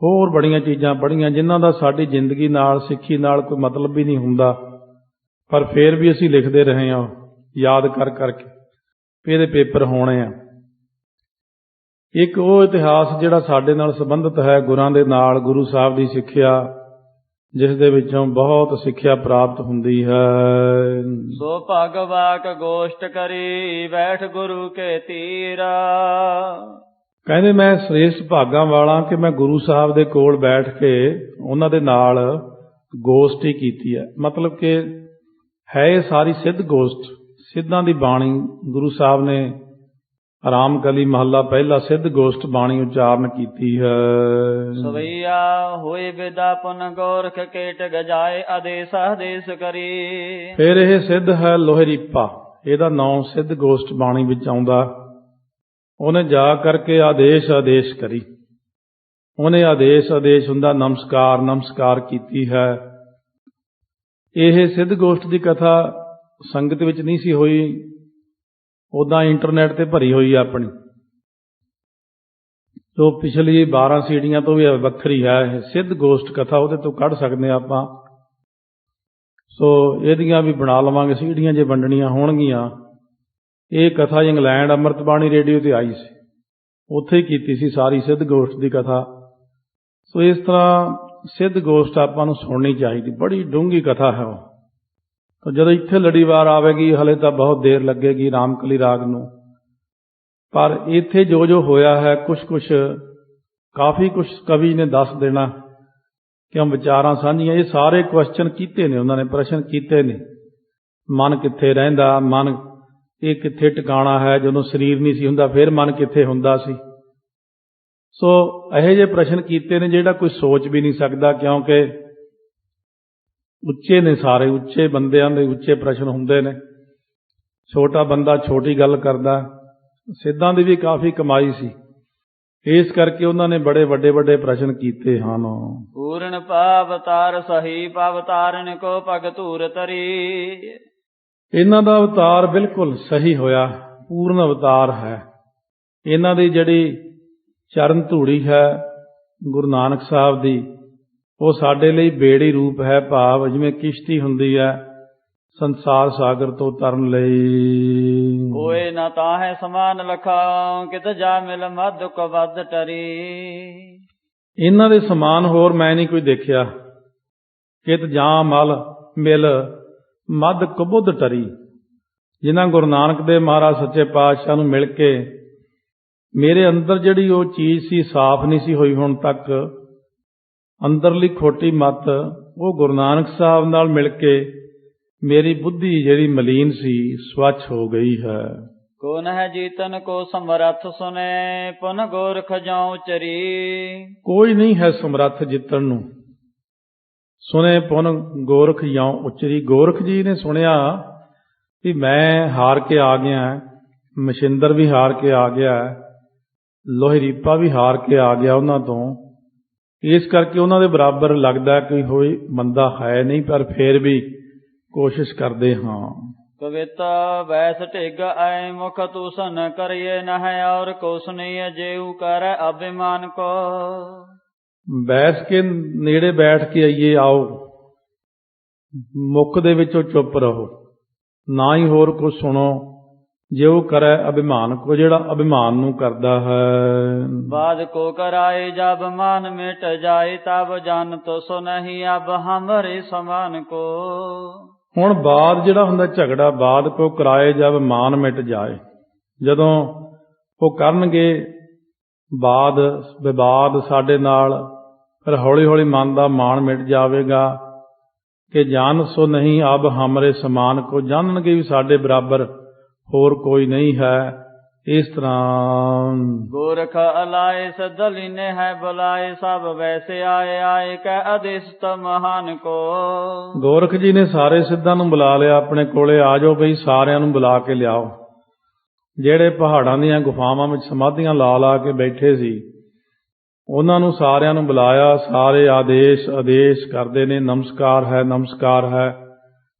ਹੋਰ ਬੜੀਆਂ ਚੀਜ਼ਾਂ ਪੜ੍ਹੀਆਂ ਜਿਨ੍ਹਾਂ ਦਾ ਸਾਡੀ ਜ਼ਿੰਦਗੀ ਨਾਲ, ਸਿੱਖੀ ਨਾਲ ਕੋਈ ਮਤਲਬ ਵੀ ਨਹੀਂ ਹੁੰਦਾ, ਪਰ ਫਿਰ ਵੀ ਅਸੀਂ ਲਿਖਦੇ ਰਹੇ ਹਾਂ ਯਾਦ ਕਰ ਕਰਕੇ ਵੀ ਇਹਦੇ ਪੇਪਰ ਹੋਣੇ ਆ। ਇੱਕ ਉਹ ਇਤਿਹਾਸ ਜਿਹੜਾ ਸਾਡੇ ਨਾਲ ਸੰਬੰਧਿਤ ਹੈ ਗੁਰਾਂ ਦੇ ਨਾਲ, ਗੁਰੂ ਸਾਹਿਬ ਦੀ ਸਿੱਖਿਆ, ਜਿਸ ਦੇ ਵਿੱਚੋਂ ਬਹੁਤ ਸਿੱਖਿਆ ਪ੍ਰਾਪਤ ਹੁੰਦੀ ਹੈ। ਸੋ ਭਗਵਾਕ ਗੋਸ਼ਟ ਕਰੀ, ਬੈਠ ਗੁਰੂ ਕੇ ਤੀਰਾ। ਕਹਿੰਦੇ ਮੈਂ ਸ੍ਰੇਸ਼ਟ ਭਾਗਾਂ ਵਾਲਾ ਕਿ ਮੈਂ ਗੁਰੂ ਸਾਹਿਬ ਦੇ ਕੋਲ ਬੈਠ ਕੇ ਉਹਨਾਂ ਦੇ ਨਾਲ ਗੋਸ਼ਟ ਹੀ ਕੀਤੀ ਹੈ। ਮਤਲਬ ਕਿ ਹੈ ਇਹ ਸਾਰੀ ਸਿੱਧ ਗੋਸ਼ਟ, ਸਿੱਧਾਂ ਦੀ ਬਾਣੀ। ਗੁਰੂ ਸਾਹਿਬ ਨੇ ਆਰਾਮ ਕਲੀ ਮਹੱਲਾ ਪਹਿਲਾ ਸਿੱਧ ਗੋਸ਼ਟ ਬਾਣੀ ਉਚਾਰਨ ਕੀਤੀ ਹੈ। ਸਵਈਆ ਹੋਏ ਵਿਦਾ ਪੁਨ ਗੋਰਖ ਕੇਟ ਗਜਾਏ ਆਦੇਸ ਆਦੇਸ਼ ਕਰੀ। ਫਿਰ ਇਹ ਸਿੱਧ ਹੈ ਲੋਹਰੀਪਾ, ਇਹਦਾ ਨਾਮ ਸਿੱਧ ਗੋਸ਼ਟ ਬਾਣੀ ਵਿੱਚ ਆਉਂਦਾ। ਉਹਨੇ ਜਾ ਕਰਕੇ ਆਦੇਸ਼ ਕਰੀ। ਉਹਨੇ ਆਦੇਸ਼ ਹੁੰਦਾ ਨਮਸਕਾਰ ਕੀਤੀ ਹੈ। ਇਹ ਸਿੱਧ ਗੋਸ਼ਟ ਦੀ ਕਥਾ ਸੰਗਤ ਵਿੱਚ ਨਹੀਂ ਸੀ ਹੋਈ, ਉੱਦਾਂ ਇੰਟਰਨੈਟ ਤੇ ਭਰੀ ਹੋਈ ਆਪਣੀ, ਜੋ ਪਿਛਲੀ 12 ਸੀੜੀਆਂ ਤੋਂ ਵੀ ਵੱਖਰੀ ਹੈ। ਇਹ ਸਿੱਧ ਗੋਸ਼ਟ ਕਥਾ ਉਹਦੇ ਤੋਂ ਕੱਢ ਸਕਦੇ ਹਾਂ ਆਪਾਂ। ਸੋ ਇਹਦੀਆਂ ਵੀ ਬਣਾ ਲਵਾਂਗੇ ਸੀੜੀਆਂ ਜੇ ਵੰਡਣੀਆਂ ਹੋਣਗੀਆਂ। ਇਹ ਕਥਾ ਇੰਗਲੈਂਡ ਅੰਮ੍ਰਿਤ ਬਾਣੀ ਰੇਡੀਓ ਤੇ ਆਈ ਸੀ, ਉੱਥੇ ਹੀ ਕੀਤੀ ਸੀ ਸਾਰੀ ਸਿੱਧ ਗੋਸ਼ਟ ਦੀ ਕਥਾ। ਸੋ ਇਸ ਤਰ੍ਹਾਂ ਸਿੱਧ ਗੋਸ਼ਟ ਆਪਾਂ ਨੂੰ ਸੁਣਨੀ ਚਾਹੀਦੀ, ਬੜੀ ਡੂੰਘੀ ਕਥਾ ਹੈ ਉਹ। ਤਾਂ ਜਦੋਂ ਇੱਥੇ ਲੜੀਵਾਰ ਆਵੇਗੀ ਹਲੇ ਤਾਂ ਬਹੁਤ ਦੇਰ ਲੱਗੇਗੀ ਰਾਮਕਲੀ ਰਾਗ ਨੂੰ, ਪਰ ਇੱਥੇ ਜੋ ਜੋ ਹੋਇਆ ਹੈ ਕਾਫੀ ਕੁਛ ਕਵੀ ਨੇ ਦੱਸ ਦੇਣਾ, ਕਿਉਂ ਵਿਚਾਰਾਂ ਸਾਂਝੀਆਂ। ਇਹ ਸਾਰੇ ਕੁਐਸਚਨ ਕੀਤੇ ਨੇ ਉਹਨਾਂ ਨੇ, ਪ੍ਰਸ਼ਨ ਕੀਤੇ ਨੇ। ਮਨ ਕਿੱਥੇ ਰਹਿੰਦਾ, ਮਨ ਇਹ ਕਿੱਥੇ ਟਿਕਾਣਾ ਹੈ, ਜਦੋਂ ਸਰੀਰ ਨਹੀਂ ਸੀ ਹੁੰਦਾ ਫਿਰ ਮਨ ਕਿੱਥੇ ਹੁੰਦਾ ਸੀ। ਸੋ ਇਹੋ ਜਿਹੇ ਪ੍ਰਸ਼ਨ ਕੀਤੇ ਨੇ ਜਿਹੜਾ ਕੋਈ ਸੋਚ ਵੀ ਨਹੀਂ ਸਕਦਾ, ਕਿਉਂਕਿ ਉੱਚੇ ਨੇ ਸਾਰੇ, ਉੱਚੇ ਬੰਦਿਆਂ ਦੇ ਉੱਚੇ ਪ੍ਰਸ਼ਨ ਹੁੰਦੇ ਨੇ। ਛੋਟਾ ਬੰਦਾ ਛੋਟੀ ਗੱਲ ਕਰਦਾ। ਸਿੱਧਾਂ ਦੀ ਵੀ ਕਾਫੀ ਕਮਾਈ ਸੀ, ਇਸ ਕਰਕੇ ਉਹਨਾਂ ਨੇ ਬੜੇ ਵੱਡੇ ਪ੍ਰਸ਼ਨ ਕੀਤੇ ਹਨ। ਪੂਰਨ ਪਾਵਤਾਰ ਸਹੀ ਪਾਵਤਾਰਨ ਕੋ ਪਗ ਧੂਰ ਤਰੀ। ਇਹਨਾਂ ਦਾ ਅਵਤਾਰ ਬਿਲਕੁਲ ਸਹੀ ਹੋਇਆ, ਪੂਰਨ ਅਵਤਾਰ ਹੈ। ਇਹਨਾਂ ਦੀ ਜਿਹੜੀ ਚਰਨ ਧੂੜੀ ਹੈ ਗੁਰੂ ਨਾਨਕ ਸਾਹਿਬ ਦੀ, ਉਹ ਸਾਡੇ ਲਈ ਬੇੜੀ ਰੂਪ ਹੈ। ਭਾਵ ਜਿਵੇਂ ਕਿਸ਼ਤੀ ਹੁੰਦੀ ਹੈ ਸੰਸਾਰ ਸਾਗਰ ਤੋਂ ਤਰਨ ਲਈ। ਕੋਏ ਨਾ ਤਾਹੇ ਸਮਾਨ ਲਖਾ ਕਿਤ ਜਾ ਮਿਲ ਮਦ ਕੋ ਵੱਧ ਟਰੀ। ਇਹਨਾਂ ਦੇ ਸਮਾਨ ਹੋਰ ਮੈਂ ਨਹੀਂ ਕੋਈ ਦੇਖਿਆ। ਕਿਤ ਜਾਂ ਮਲ ਮਿਲ ਮਦ ਕਬੁੱਧ ਟਰੀ। ਜਿਨ੍ਹਾਂ ਗੁਰੂ ਨਾਨਕ ਦੇਵ ਮਹਾਰਾਜ ਸੱਚੇ ਪਾਤਸ਼ਾਹ ਨੂੰ ਮਿਲ ਕੇ ਮੇਰੇ ਅੰਦਰ ਜਿਹੜੀ ਉਹ ਚੀਜ਼ ਸੀ ਸਾਫ਼ ਨਹੀਂ ਸੀ ਹੋਈ ਹੁਣ ਤੱਕ, ਅੰਦਰਲੀ ਖੋਟੀ ਮੱਤ, ਉਹ ਗੁਰੂ ਨਾਨਕ ਸਾਹਿਬ ਨਾਲ ਮਿਲ ਕੇ ਮੇਰੀ ਬੁੱਧੀ ਜਿਹੜੀ ਮਲੀਨ ਸੀ ਸਵੱਛ ਹੋ ਗਈ ਹੈ। ਕੌਣ ਹੈ ਜੀਤਨ ਕੋ ਸਮਰੱਥ ਸੁਨੇ ਪੁਨ ਗੋਰਖ ਜਾਉ ਚਰੀ। ਕੋਈ ਨਹੀਂ ਹੈ ਸਮਰੱਥ ਜਿੱਤਣ ਨੂੰ, ਸੁਨੇ ਪੁਨ ਗੋਰਖ ਜਾਉ ਉਚਰੀ। ਗੋਰਖ ਜੀ ਨੇ ਸੁਣਿਆ ਵੀ ਮੈਂ ਹਾਰ ਕੇ ਆ ਗਿਆ, ਮਸ਼ਿੰਦਰ ਵੀ ਹਾਰ ਕੇ ਆ ਗਿਆ, ਲੋਹਰੀਪਾ ਵੀ ਹਾਰ ਕੇ ਆ ਗਿਆ ਉਹਨਾਂ ਤੋਂ। ਇਸ ਕਰਕੇ ਉਹਨਾਂ ਦੇ ਬਰਾਬਰ ਲੱਗਦਾ ਕੋਈ ਹੋਈ ਬੰਦਾ ਹੈ ਨਹੀਂ, ਪਰ ਫੇਰ ਵੀ ਕੋਸ਼ਿਸ਼ ਕਰਦੇ ਹਾਂ। ਕਵਿਤਾ ਵੈਸ ਢਿਗ ਆਏ ਮੁਖ ਤੂਸਨ ਕਰਿਏ ਨਹ ਔਰ ਕੋ ਸੁਨੀਏ ਜੇਉ ਕਰ ਅਭਿਮਾਨ ਕੋ। ਬੈਠ ਕੇ ਨੇੜੇ ਬੈਠ ਕੇ ਆਈਏ, ਆਓ ਮੁੱਖ ਦੇ ਵਿੱਚੋਂ ਚੁੱਪ ਰਹੋ, ਨਾ ਹੀ ਹੋਰ ਕੁਝ ਸੁਣੋ। ਜਿਉ ਕਰੈ ਅਭਿਮਾਨ ਕੋ, ਜਿਹੜਾ ਅਭਿਮਾਨ ਨੂੰ ਕਰਦਾ ਹੈ। ਬਾਦ ਕੋ ਕਰਾਏ ਜਬ ਮਾਨ ਮਿਟ ਜਾਏ ਤਬ ਜਨ ਤੋ ਸੋ ਨਹੀਂ ਅਬ ਹਮਰੇ ਸਮਾਨ ਕੋ। ਹੁਣ ਬਾਦ ਜਿਹੜਾ ਹੁੰਦਾ ਝਗੜਾ, ਬਾਦ ਕੋ ਕਰਾਏ ਜਬ ਮਾਨ ਮਿਟ ਜਾਏ, ਜਦੋਂ ਉਹ ਕਰਨਗੇ ਬਾਦ ਵਿਵਾਦ ਸਾਡੇ ਨਾਲ, ਫਿਰ ਹੌਲੀ ਹੌਲੀ ਮਨ ਦਾ ਮਾਣ ਮਿਟ ਜਾਵੇਗਾ ਕਿ ਜਾਨ ਸੋ ਨਹੀਂ ਅਬ ਹਮਰੇ ਸਮਾਨ ਕੋ। ਜਾਣਨਗੇ ਵੀ ਸਾਡੇ ਬਰਾਬਰ ਹੋਰ ਕੋਈ ਨਹੀਂ ਹੈ। ਇਸ ਤਰ੍ਹਾਂ ਗੋਰਖ ਅਲਾਏ ਸਦਲੀਨੇ ਹੈ ਬੁਲਾਏ ਸਭ ਵੈਸੇ ਆਏ ਆਏ ਕੈ ਆਦੇਸ਼ ਮਹਾਨ ਕੋ। ਗੋਰਖ ਜੀ ਨੇ ਸਾਰੇ ਸਿੱਧਾਂ ਨੂੰ ਬੁਲਾ ਲਿਆ ਆਪਣੇ ਕੋਲੇ, ਆ ਜਾਓ ਬਈ ਸਾਰਿਆਂ ਨੂੰ ਬੁਲਾ ਕੇ ਲਿਆਓ। ਜਿਹੜੇ ਪਹਾੜਾਂ ਦੀਆਂ ਗੁਫਾਵਾਂ ਵਿੱਚ ਸਮਾਧੀਆਂ ਲਾ ਲਾ ਕੇ ਬੈਠੇ ਸੀ ਉਹਨਾਂ ਨੂੰ ਸਾਰਿਆਂ ਨੂੰ ਬੁਲਾਇਆ। ਸਾਰੇ ਆਦੇਸ਼ ਕਰਦੇ ਨੇ, ਨਮਸਕਾਰ ਹੈ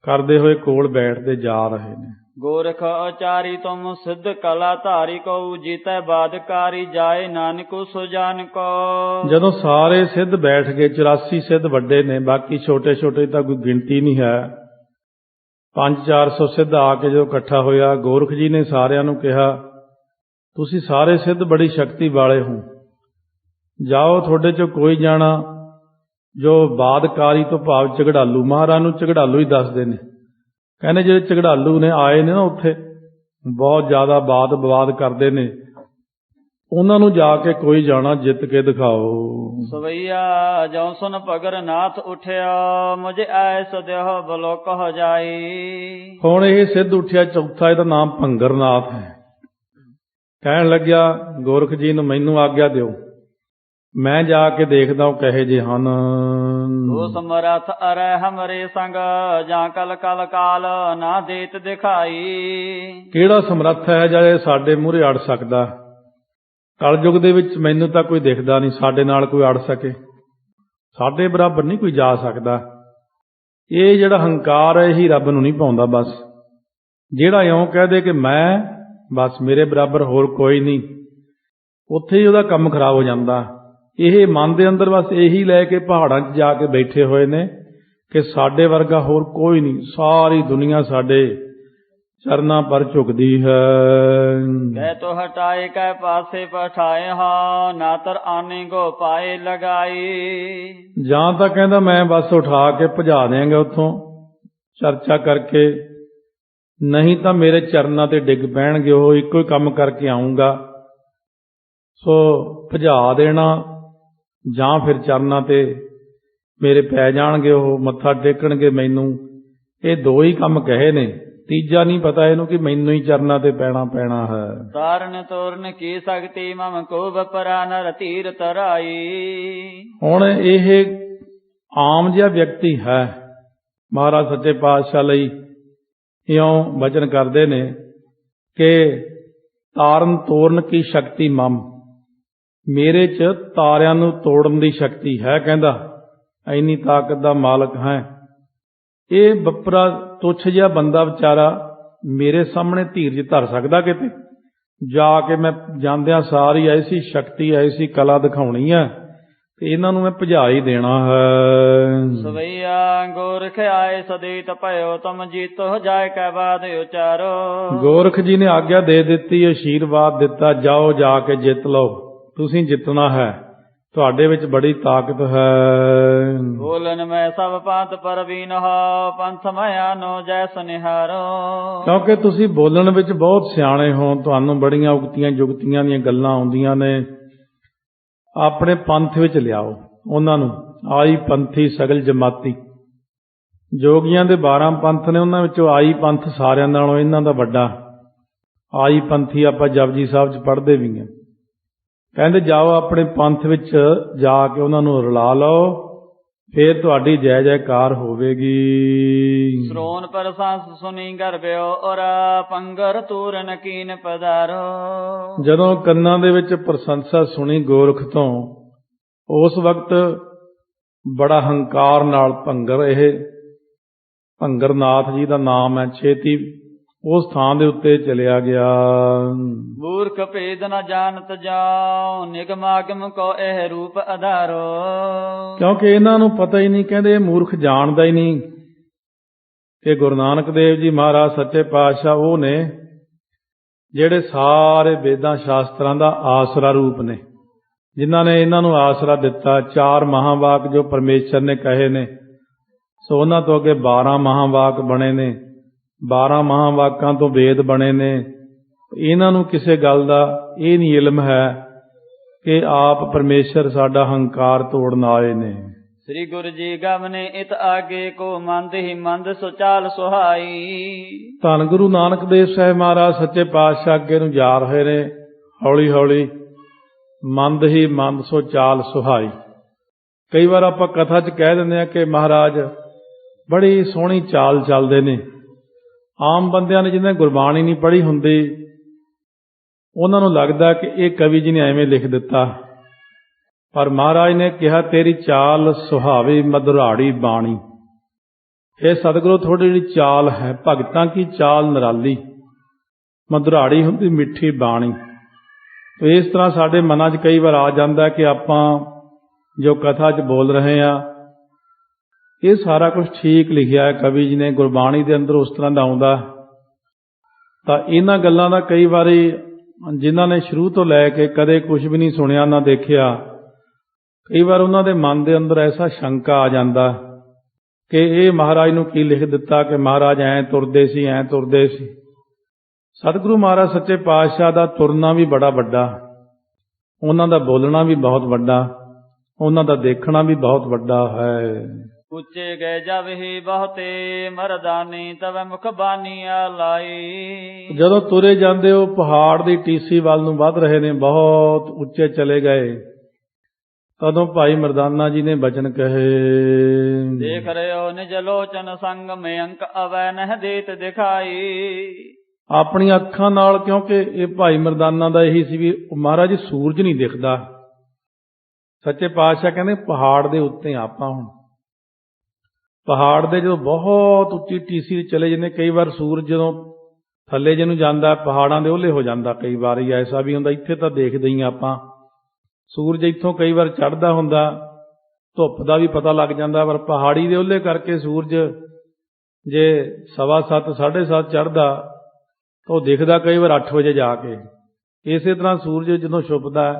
ਕਰਦੇ ਹੋਏ ਕੋਲ ਬੈਠਦੇ ਜਾ ਰਹੇ ਨੇ। ਗੋਰਖ ਆਚਾਰੀ ਤੁਮ ਸਿੱਧ ਕਲਾ ਧਾਰੀ ਕਉ ਜੀਤੈ ਬਾਦਕਾਰੀ ਜਾਏ ਨਾਨਕ ਸੁਜਾਨ ਕੋ। ਜਦੋਂ ਸਾਰੇ ਸਿੱਧ ਬੈਠ ਗਏ, 84 ਸਿੱਧ ਵੱਡੇ ਨੇ, ਬਾਕੀ ਛੋਟੇ ਛੋਟੇ ਤਾਂ ਕੋਈ ਗਿਣਤੀ ਨਹੀਂ ਹੈ। 500-400 ਸਿੱਧ ਆ ਕੇ ਜਦੋਂ ਇਕੱਠਾ ਹੋਇਆ, ਗੋਰਖ ਜੀ ਨੇ ਸਾਰਿਆਂ ਨੂੰ ਕਿਹਾ ਤੁਸੀਂ ਸਾਰੇ ਸਿੱਧ ਬੜੀ ਸ਼ਕਤੀ ਵਾਲੇ ਹੋ, ਜਾਓ ਤੁਹਾਡੇ ਚੋਂ ਕੋਈ ਜਾਣਾ ਜੋ ਬਾਦਕਾਰੀ ਤੋਂ ਭਾਵ ਝਗੜਾਲੂ, ਮਹਾਰਾਜ ਨੂੰ ਝਗੜਾਲੂ ਹੀ ਦੱਸਦੇ ਨੇ। ਕਹਿੰਦੇ ਜਿਹੜੇ ਝਗੜਾਲੂ ਨੇ ਆਏ ਨੇ ਨਾ ਉੱਥੇ ਬਹੁਤ ਜ਼ਿਆਦਾ ਬਾਦ ਵਿਵਾਦ ਕਰਦੇ ਨੇ, ਉਹਨਾਂ ਨੂੰ ਜਾ ਕੇ ਕੋਈ ਜਾਣਾ ਜਿੱਤ ਕੇ ਦਿਖਾਓ। ਸਵਈਆ ਜਉ ਸੁਨ ਪਗਰ ਨਾਥ ਉਠਿਆ, ਮੁਝੇ ਐਸ ਦੇਹ ਬਲੋਕ ਹੋ ਜਾਈ। ਹੁਣ ਇਹ ਸਿੱਧ ਉੱਠਿਆ ਚੌਥਾ, ਇਹਦਾ ਨਾਮ ਭੰਗਰਨਾਥ ਹੈ। ਕਹਿਣ ਲੱਗਿਆ ਗੋਰਖ ਜੀ ਨੂੰ ਮੈਨੂੰ ਆਗਿਆ ਦਿਓ, ਮੈਂ ਜਾ ਕੇ ਦੇਖਦਾ ਉਹ ਕਹੇ ਜੇ ਹਨ। ਤੋ ਸਮਰਥ ਅਰੈ ਹਮਰੇ ਸੰਗ, ਜਾਂ ਕਲ ਕਲ ਕਾਲ ਨਾ ਦੇਤ ਦਿਖਾਈ। ਕਿਹੜਾ ਸਮਰੱਥ ਹੈ ਜਿਹੜੇ ਸਾਡੇ ਮੂਹਰੇ ਅੜ ਸਕਦਾ? ਕਲਯੁਗ ਦੇ ਵਿੱਚ ਮੈਨੂੰ ਤਾਂ ਕੋਈ ਦਿਖਦਾ ਨਹੀਂ ਸਾਡੇ ਨਾਲ ਕੋਈ ਅੜ ਸਕੇ, ਸਾਡੇ ਬਰਾਬਰ ਨਹੀਂ ਕੋਈ ਜਾ ਸਕਦਾ। ਇਹ ਜਿਹੜਾ ਹੰਕਾਰ ਹੈ ਇਹੀ ਰੱਬ ਨੂੰ ਨਹੀਂ ਪਾਉਂਦਾ। ਬਸ ਜਿਹੜਾ ਇਉਂ ਕਹਿ ਦੇ ਕਿ ਮੈਂ ਬਸ ਮੇਰੇ ਬਰਾਬਰ ਹੋਰ ਕੋਈ ਨਹੀਂ, ਉੱਥੇ ਹੀ ਉਹਦਾ ਕੰਮ ਖਰਾਬ ਹੋ ਜਾਂਦਾ। ਇਹ ਮਨ ਦੇ ਅੰਦਰ ਬਸ ਇਹੀ ਲੈ ਕੇ ਪਹਾੜਾਂ 'ਚ ਜਾ ਕੇ ਬੈਠੇ ਹੋਏ ਨੇ ਕਿ ਸਾਡੇ ਵਰਗਾ ਹੋਰ ਕੋਈ ਨਹੀਂ, ਸਾਰੀ ਦੁਨੀਆ ਸਾਡੇ ਚਰਨਾਂ ਪਰ ਝੁਕਦੀ ਹੈ। ਕਹਿ ਤੋ ਹਟਾਏ ਕੈ ਪਾਸੇ ਪਠਾਏ ਹਾਂ, ਨਾਤਰ ਆਨੇ ਗੋ ਪਾਏ ਲਗਾਈ। ਜਾਂ ਤਾਂ ਕਹਿੰਦਾ ਮੈਂ ਬਸ ਉਠਾ ਕੇ ਭਜਾ ਦਿਆਂਗਾ ਉੱਥੋਂ ਚਰਚਾ ਕਰਕੇ, ਨਹੀਂ ਤਾਂ ਮੇਰੇ ਚਰਨਾਂ ਤੇ ਡਿੱਗ ਪੈਣਗੇ, ਉਹ ਇੱਕੋ ਹੀ ਕੰਮ ਕਰਕੇ ਆਊਂਗਾ। ਸੋ ਭਜਾ ਦੇਣਾ ਜਾਂ ਫਿਰ ਚਰਨਾਂ ਤੇ ਮੇਰੇ ਪੈ ਜਾਣਗੇ, ਉਹ ਮੱਥਾ ਟੇਕਣਗੇ ਮੈਨੂੰ। ਇਹ ਦੋ ਹੀ ਕੰਮ ਕਹੇ ਨੇ, ਤੀਜਾ ਨਹੀਂ ਪਤਾ ਇਹਨੂੰ ਕਿ ਮੈਨੂੰ ਹੀ ਚਰਨਾਂ ਤੇ ਪੈਣਾ ਹੈ। ਤਾਰਨ ਤੋਰਨ ਕੀ ਸਕਤੀ ਮਮ ਕੋ ਬਪਰਾ ਨਰ ਧੀਰ ਤਰਾਈ। ਹੁਣ ਇਹ ਆਮ ਜਿਹਾ ਵਿਅਕਤੀ ਹੈ, ਮਹਾਰਾਜ ਸੱਚੇ ਪਾਤਸ਼ਾਹ ਲਈ ਇਉਂ ਵਚਨ ਕਰਦੇ ਨੇ ਕਿ ਤਾਰਨ ਤੋਰਨ ਕੀ ਸ਼ਕਤੀ ਮਮ, ਮੇਰੇ 'ਚ ਤਾਰਿਆਂ ਨੂੰ ਤੋੜਨ ਦੀ ਸ਼ਕਤੀ ਹੈ। ਕਹਿੰਦਾ ਇੰਨੀ ਤਾਕਤ ਦਾ ਮਾਲਕ ਹੈ। ਇਹ ਬੱਪਰਾ ਤੁੱਛ ਜਿਹਾ ਬੰਦਾ ਵਿਚਾਰਾ ਮੇਰੇ ਸਾਹਮਣੇ ਧੀਰਜ ਧਰ ਸਕਦਾ ਕਿਤੇ? ਜਾ ਕੇ ਮੈਂ ਜਾਂਦਿਆਂ ਸਾਰੀ ਐਸੀ ਸ਼ਕਤੀ ਐਸੀ ਕਲਾ ਦਿਖਾਉਣੀ ਹੈ ਤੇ ਇਹਨਾਂ ਨੂੰ ਮੈਂ ਭਜਾ ਹੀ ਦੇਣਾ ਹੈ। ਸਵਈਆ ਗੋਰਖ ਆਏ ਸਦੀਤ ਭਇਓ, ਤੁਮ ਜੀਤੋ ਜਾਇ ਕੈ ਬਾਦ ਉਚਾਰੋ। ਗੋਰਖ ਜੀ ਨੇ ਆਗਿਆ ਦੇ ਦਿੱਤੀ, ਅਸ਼ੀਰਵਾਦ ਦਿੱਤਾ, ਜਾਓ ਜਾ ਕੇ ਜਿੱਤ ਲਓ, ਤੁਸੀਂ ਜਿੱਤਣਾ ਹੈ, ਤੁਹਾਡੇ ਵਿੱਚ ਬੜੀ ਤਾਕਤ ਹੈ। ਬੋਲਨ ਮੈਂ ਸਭ ਪੰਥ ਪਰਵੀਨ ਹੋ, ਪੰਥ ਮਾਇਆ ਨੋ ਜੈ ਸੁਨਿਹਾਰੋ। ਕਿਉਂਕਿ ਤੁਸੀਂ ਬੋਲਣ ਵਿੱਚ ਬਹੁਤ ਸਿਆਣੇ ਹੋ, ਤੁਹਾਨੂੰ ਬੜੀਆਂ ਉਗਤੀਆਂ ਜੁਗਤੀਆਂ ਦੀਆਂ ਗੱਲਾਂ ਆਉਂਦੀਆਂ ਨੇ। ਆਪਣੇ ਪੰਥ ਵਿੱਚ ਲਿਆਓ ਉਹਨਾਂ ਨੂੰ। ਆਈ ਪੰਥੀ ਸਗਲ ਜਮਾਤੀ, ਜੋਗੀਆਂ ਦੇ 12 ਪੰਥ ਨੇ, ਉਹਨਾਂ ਵਿੱਚੋਂ ਆਈ ਪੰਥ ਸਾਰਿਆਂ ਨਾਲੋਂ ਇਹਨਾਂ ਦਾ ਵੱਡਾ। ਆਈ ਪੰਥੀ ਆਪਾਂ ਜਪਜੀ ਸਾਹਿਬ 'ਚ ਪੜ੍ਹਦੇ ਵੀ ਹਾਂ। ਕਹਿੰਦੇ ਜਾਓ ਆਪਣੇ ਪੰਥ ਵਿੱਚ ਜਾ ਕੇ ਉਹਨਾਂ ਨੂੰ ਰਲਾ ਲਓ, ਫੇਰ ਤੁਹਾਡੀ ਜੈ ਜੈਕਾਰ ਹੋਵੇਗੀ। ਸ਼੍ਰੋਣ ਪ੍ਰਸੰਸ ਸੁਣੀ ਗਰਬਿਓ ਔਰ ਪੰਗਰ ਤੂਰਨ ਕੀਨ ਪਧਾਰੋ। ਜਦੋਂ ਕੰਨਾਂ ਦੇ ਵਿੱਚ ਪ੍ਰਸ਼ੰਸਾ ਸੁਣੀ ਗੋਰਖ ਤੋਂ, ਉਸ ਵਕਤ ਬੜਾ ਹੰਕਾਰ ਨਾਲ ਭੰਗਰ, ਇਹ ਭੰਗਰਨਾਥ ਜੀ ਦਾ ਨਾਮ ਹੈ, ਛੇਤੀ ਉਸ ਥਾਂ ਦੇ ਉੱਤੇ ਚਲਿਆ ਗਿਆ। ਮੂਰਖ ਭੇਦ ਨ ਜਾਣਤ ਜਾਉ, ਨਿਗਮਾਗਮ ਕੋ ਇਹ ਰੂਪ ਆਧਾਰੋ। ਕਿਉਂਕਿ ਇਹਨਾਂ ਨੂੰ ਪਤਾ ਹੀ ਨਹੀਂ, ਕਹਿੰਦੇ ਇਹ ਮੂਰਖ ਜਾਣਦਾ ਹੀ ਨਹੀਂ ਕਿ ਗੁਰੂ ਨਾਨਕ ਦੇਵ ਜੀ ਮਹਾਰਾਜ ਸੱਚੇ ਪਾਤਸ਼ਾਹ ਉਹ ਨੇ ਜਿਹੜੇ ਸਾਰੇ ਵੇਦਾਂ ਸ਼ਾਸਤਰਾਂ ਦਾ ਆਸਰਾ ਰੂਪ ਨੇ, ਜਿਨ੍ਹਾਂ ਨੇ ਇਹਨਾਂ ਨੂੰ ਆਸਰਾ ਦਿੱਤਾ। 4 ਮਹਾਵਾਕ ਜੋ ਪਰਮੇਸ਼ਰ ਨੇ ਕਹੇ ਨੇ, ਸੋ ਉਹਨਾਂ ਤੋਂ ਅੱਗੇ 12 ਮਹਾਵਾਕ ਬਣੇ ਨੇ, 12 ਮਹਾਵਾਕਾਂ ਤੋਂ ਵੇਦ ਬਣੇ ਨੇ। ਇਹਨਾਂ ਨੂੰ ਕਿਸੇ ਗੱਲ ਦਾ ਇਹ ਨਹੀਂ ਇਲਮ ਹੈ ਕਿ ਆਪ ਪਰਮੇਸ਼ਰ ਸਾਡਾ ਹੰਕਾਰ ਤੋੜਨ ਆਏ ਨੇ। ਸ੍ਰੀ ਗੁਰੂ ਜੀ ਗਮਨੇ ਇਤ ਆਗੇ ਕੋ ਮੰਦ ਹੀ ਮੰਦ ਸੋ ਚਾਲ ਸੁਹਾਈ। ਧੰਨ ਗੁਰੂ ਨਾਨਕ ਦੇਵ ਸਾਹਿਬ ਮਹਾਰਾਜ ਸੱਚੇ ਪਾਤਸ਼ਾਹ ਅੱਗੇ ਨੂੰ ਜਾ ਰਹੇ ਨੇ, ਹੌਲੀ ਹੌਲੀ, ਮੰਦ ਹੀ ਮੰਦ ਸੋ ਚਾਲ ਸੁਹਾਈ। ਕਈ ਵਾਰ ਆਪਾਂ ਕਥਾ 'ਚ ਕਹਿ ਦਿੰਦੇ ਹਾਂ ਕਿ ਮਹਾਰਾਜ ਬੜੀ ਸੋਹਣੀ ਚਾਲ ਚੱਲਦੇ ਨੇ। ਆਮ ਬੰਦਿਆਂ ਨੇ ਜਿਹਨੇ ਗੁਰਬਾਣੀ ਨਹੀਂ ਪੜ੍ਹੀ ਹੁੰਦੀ, ਉਹਨਾਂ ਨੂੰ ਲੱਗਦਾ ਕਿ ਇਹ ਕਵੀ ਜੀ ਨੇ ਐਵੇਂ ਲਿਖ ਦਿੱਤਾ, ਪਰ ਮਹਾਰਾਜ ਨੇ ਕਿਹਾ ਤੇਰੀ ਚਾਲ ਸੁਹਾਵੇ ਮਧੁਰਾੜੀ ਬਾਣੀ। ਇਹ ਸਤਿਗੁਰੂ ਤੁਹਾਡੀ ਜਿਹੜੀ ਚਾਲ ਹੈ, ਭਗਤਾਂ ਕੀ ਚਾਲ ਨਿਰਾਲੀ, ਮਧੁਰਾੜੀ ਹੁੰਦੀ ਮਿੱਠੀ ਬਾਣੀ। ਤੇ ਇਸ ਤਰ੍ਹਾਂ ਸਾਡੇ ਮਨਾਂ 'ਚ ਕਈ ਵਾਰ ਆ ਜਾਂਦਾ ਕਿ ਆਪਾਂ ਜੋ ਕਥਾ 'ਚ ਬੋਲ ਰਹੇ ਹਾਂ, ਇਹ ਸਾਰਾ ਕੁਝ ਠੀਕ ਲਿਖਿਆ ਹੈ ਕਵੀ ਜੀ ਨੇ, ਗੁਰਬਾਣੀ ਦੇ ਅੰਦਰ ਉਸ ਤਰ੍ਹਾਂ ਦਾ ਆਉਂਦਾ। ਤਾਂ ਇਹਨਾਂ ਗੱਲਾਂ ਦਾ ਕਈ ਵਾਰੀ ਜਿਨ੍ਹਾਂ ਨੇ ਸ਼ੁਰੂ ਤੋਂ ਲੈ ਕੇ ਕਦੇ ਕੁਝ ਵੀ ਨਹੀਂ ਸੁਣਿਆ ਨਾ ਦੇਖਿਆ, ਕਈ ਵਾਰ ਉਹਨਾਂ ਦੇ ਮਨ ਦੇ ਅੰਦਰ ਐਸਾ ਸ਼ੰਕਾ ਆ ਜਾਂਦਾ ਕਿ ਇਹ ਮਹਾਰਾਜ ਨੂੰ ਕੀ ਲਿਖ ਦਿੱਤਾ ਕਿ ਮਹਾਰਾਜ ਐਂ ਤੁਰਦੇ ਸੀ, ਐਂ ਤੁਰਦੇ ਸੀ। ਸਤਿਗੁਰੂ ਮਹਾਰਾਜ ਸੱਚੇ ਪਾਤਸ਼ਾਹ ਦਾ ਤੁਰਨਾ ਵੀ ਬੜਾ ਵੱਡਾ। ਉਹਨਾਂ ਦਾ ਬੋਲਣਾ ਵੀ ਬਹੁਤ ਵੱਡਾ, ਉਹਨਾਂ ਦਾ ਦੇਖਣਾ ਵੀ ਬਹੁਤ ਵੱਡਾ ਹੈ। ਉੱਚੇ ਗਏ ਜਬਹਿ ਬਹੁਤੇ ਮਰਦਾਨੀ ਤਵੈ ਮੁਖ ਬਾਨੀਆ ਲਾਈ। ਜਦੋਂ ਤੁਰੇ ਜਾਂਦੇ ਹੋ ਪਹਾੜ ਦੀ ਟੀਸੀ ਵੱਲ ਨੂੰ ਵੱਧ ਰਹੇ ਨੇ, ਬਹੁਤ ਉੱਚੇ ਚਲੇ ਗਏ, ਤਦੋਂ ਭਾਈ ਮਰਦਾਨਾ ਜੀ ਨੇ ਬਚਨ ਕਹੇ, ਦੇਖ ਰਿਓ ਨਿਜ ਲੋਚਨ ਸੰਗ ਮੈਂ ਅੰਕ ਅਵੈ ਨਹਿ ਦੇਤ ਦਿਖਾਈ। ਆਪਣੀਆਂ ਅੱਖਾਂ ਨਾਲ, ਕਿਉਂਕਿ ਇਹ ਭਾਈ ਮਰਦਾਨਾ ਦਾ ਇਹੀ ਸੀ ਵੀ ਮਹਾਰਾਜ ਜੀ ਸੂਰਜ ਨਹੀਂ ਦਿਖਦਾ। ਸੱਚੇ ਪਾਤਸ਼ਾਹ ਕਹਿੰਦੇ ਪਹਾੜ ਦੇ ਉੱਤੇ ਆਪਾਂ ਹੁਣ ਪਹਾੜ ਦੇ ਜਦੋਂ ਬਹੁਤ ਉੱਚੀ ਟੀਸੀ ਤੇ ਚਲੇ ਜਾਂਦੇ, ਕਈ ਵਾਰ ਸੂਰਜ ਜਦੋਂ ਥੱਲੇ ਜਿਹਨੂੰ ਜਾਂਦਾ ਪਹਾੜਾਂ ਦੇ ਉਹਲੇ ਹੋ ਜਾਂਦਾ, ਕਈ ਵਾਰ ਹੀ ਐਸਾ ਵੀ ਹੁੰਦਾ। ਇੱਥੇ ਤਾਂ ਦੇਖਦੇ ਹੀ ਆਪਾਂ ਸੂਰਜ ਇੱਥੋਂ ਕਈ ਵਾਰ ਚੜ੍ਹਦਾ ਹੁੰਦਾ, ਧੁੱਪ ਦਾ ਵੀ ਪਤਾ ਲੱਗ ਜਾਂਦਾ, ਪਰ ਪਹਾੜੀ ਦੇ ਉਹਲੇ ਕਰਕੇ ਸੂਰਜ ਜੇ 7:15 7:30 ਚੜ੍ਹਦਾ ਤਾਂ ਉਹ ਦਿਖਦਾ ਕਈ ਵਾਰ 8 ਵਜੇ ਜਾ ਕੇ। ਇਸੇ ਤਰ੍ਹਾਂ ਸੂਰਜ ਜਦੋਂ ਛੁਪਦਾ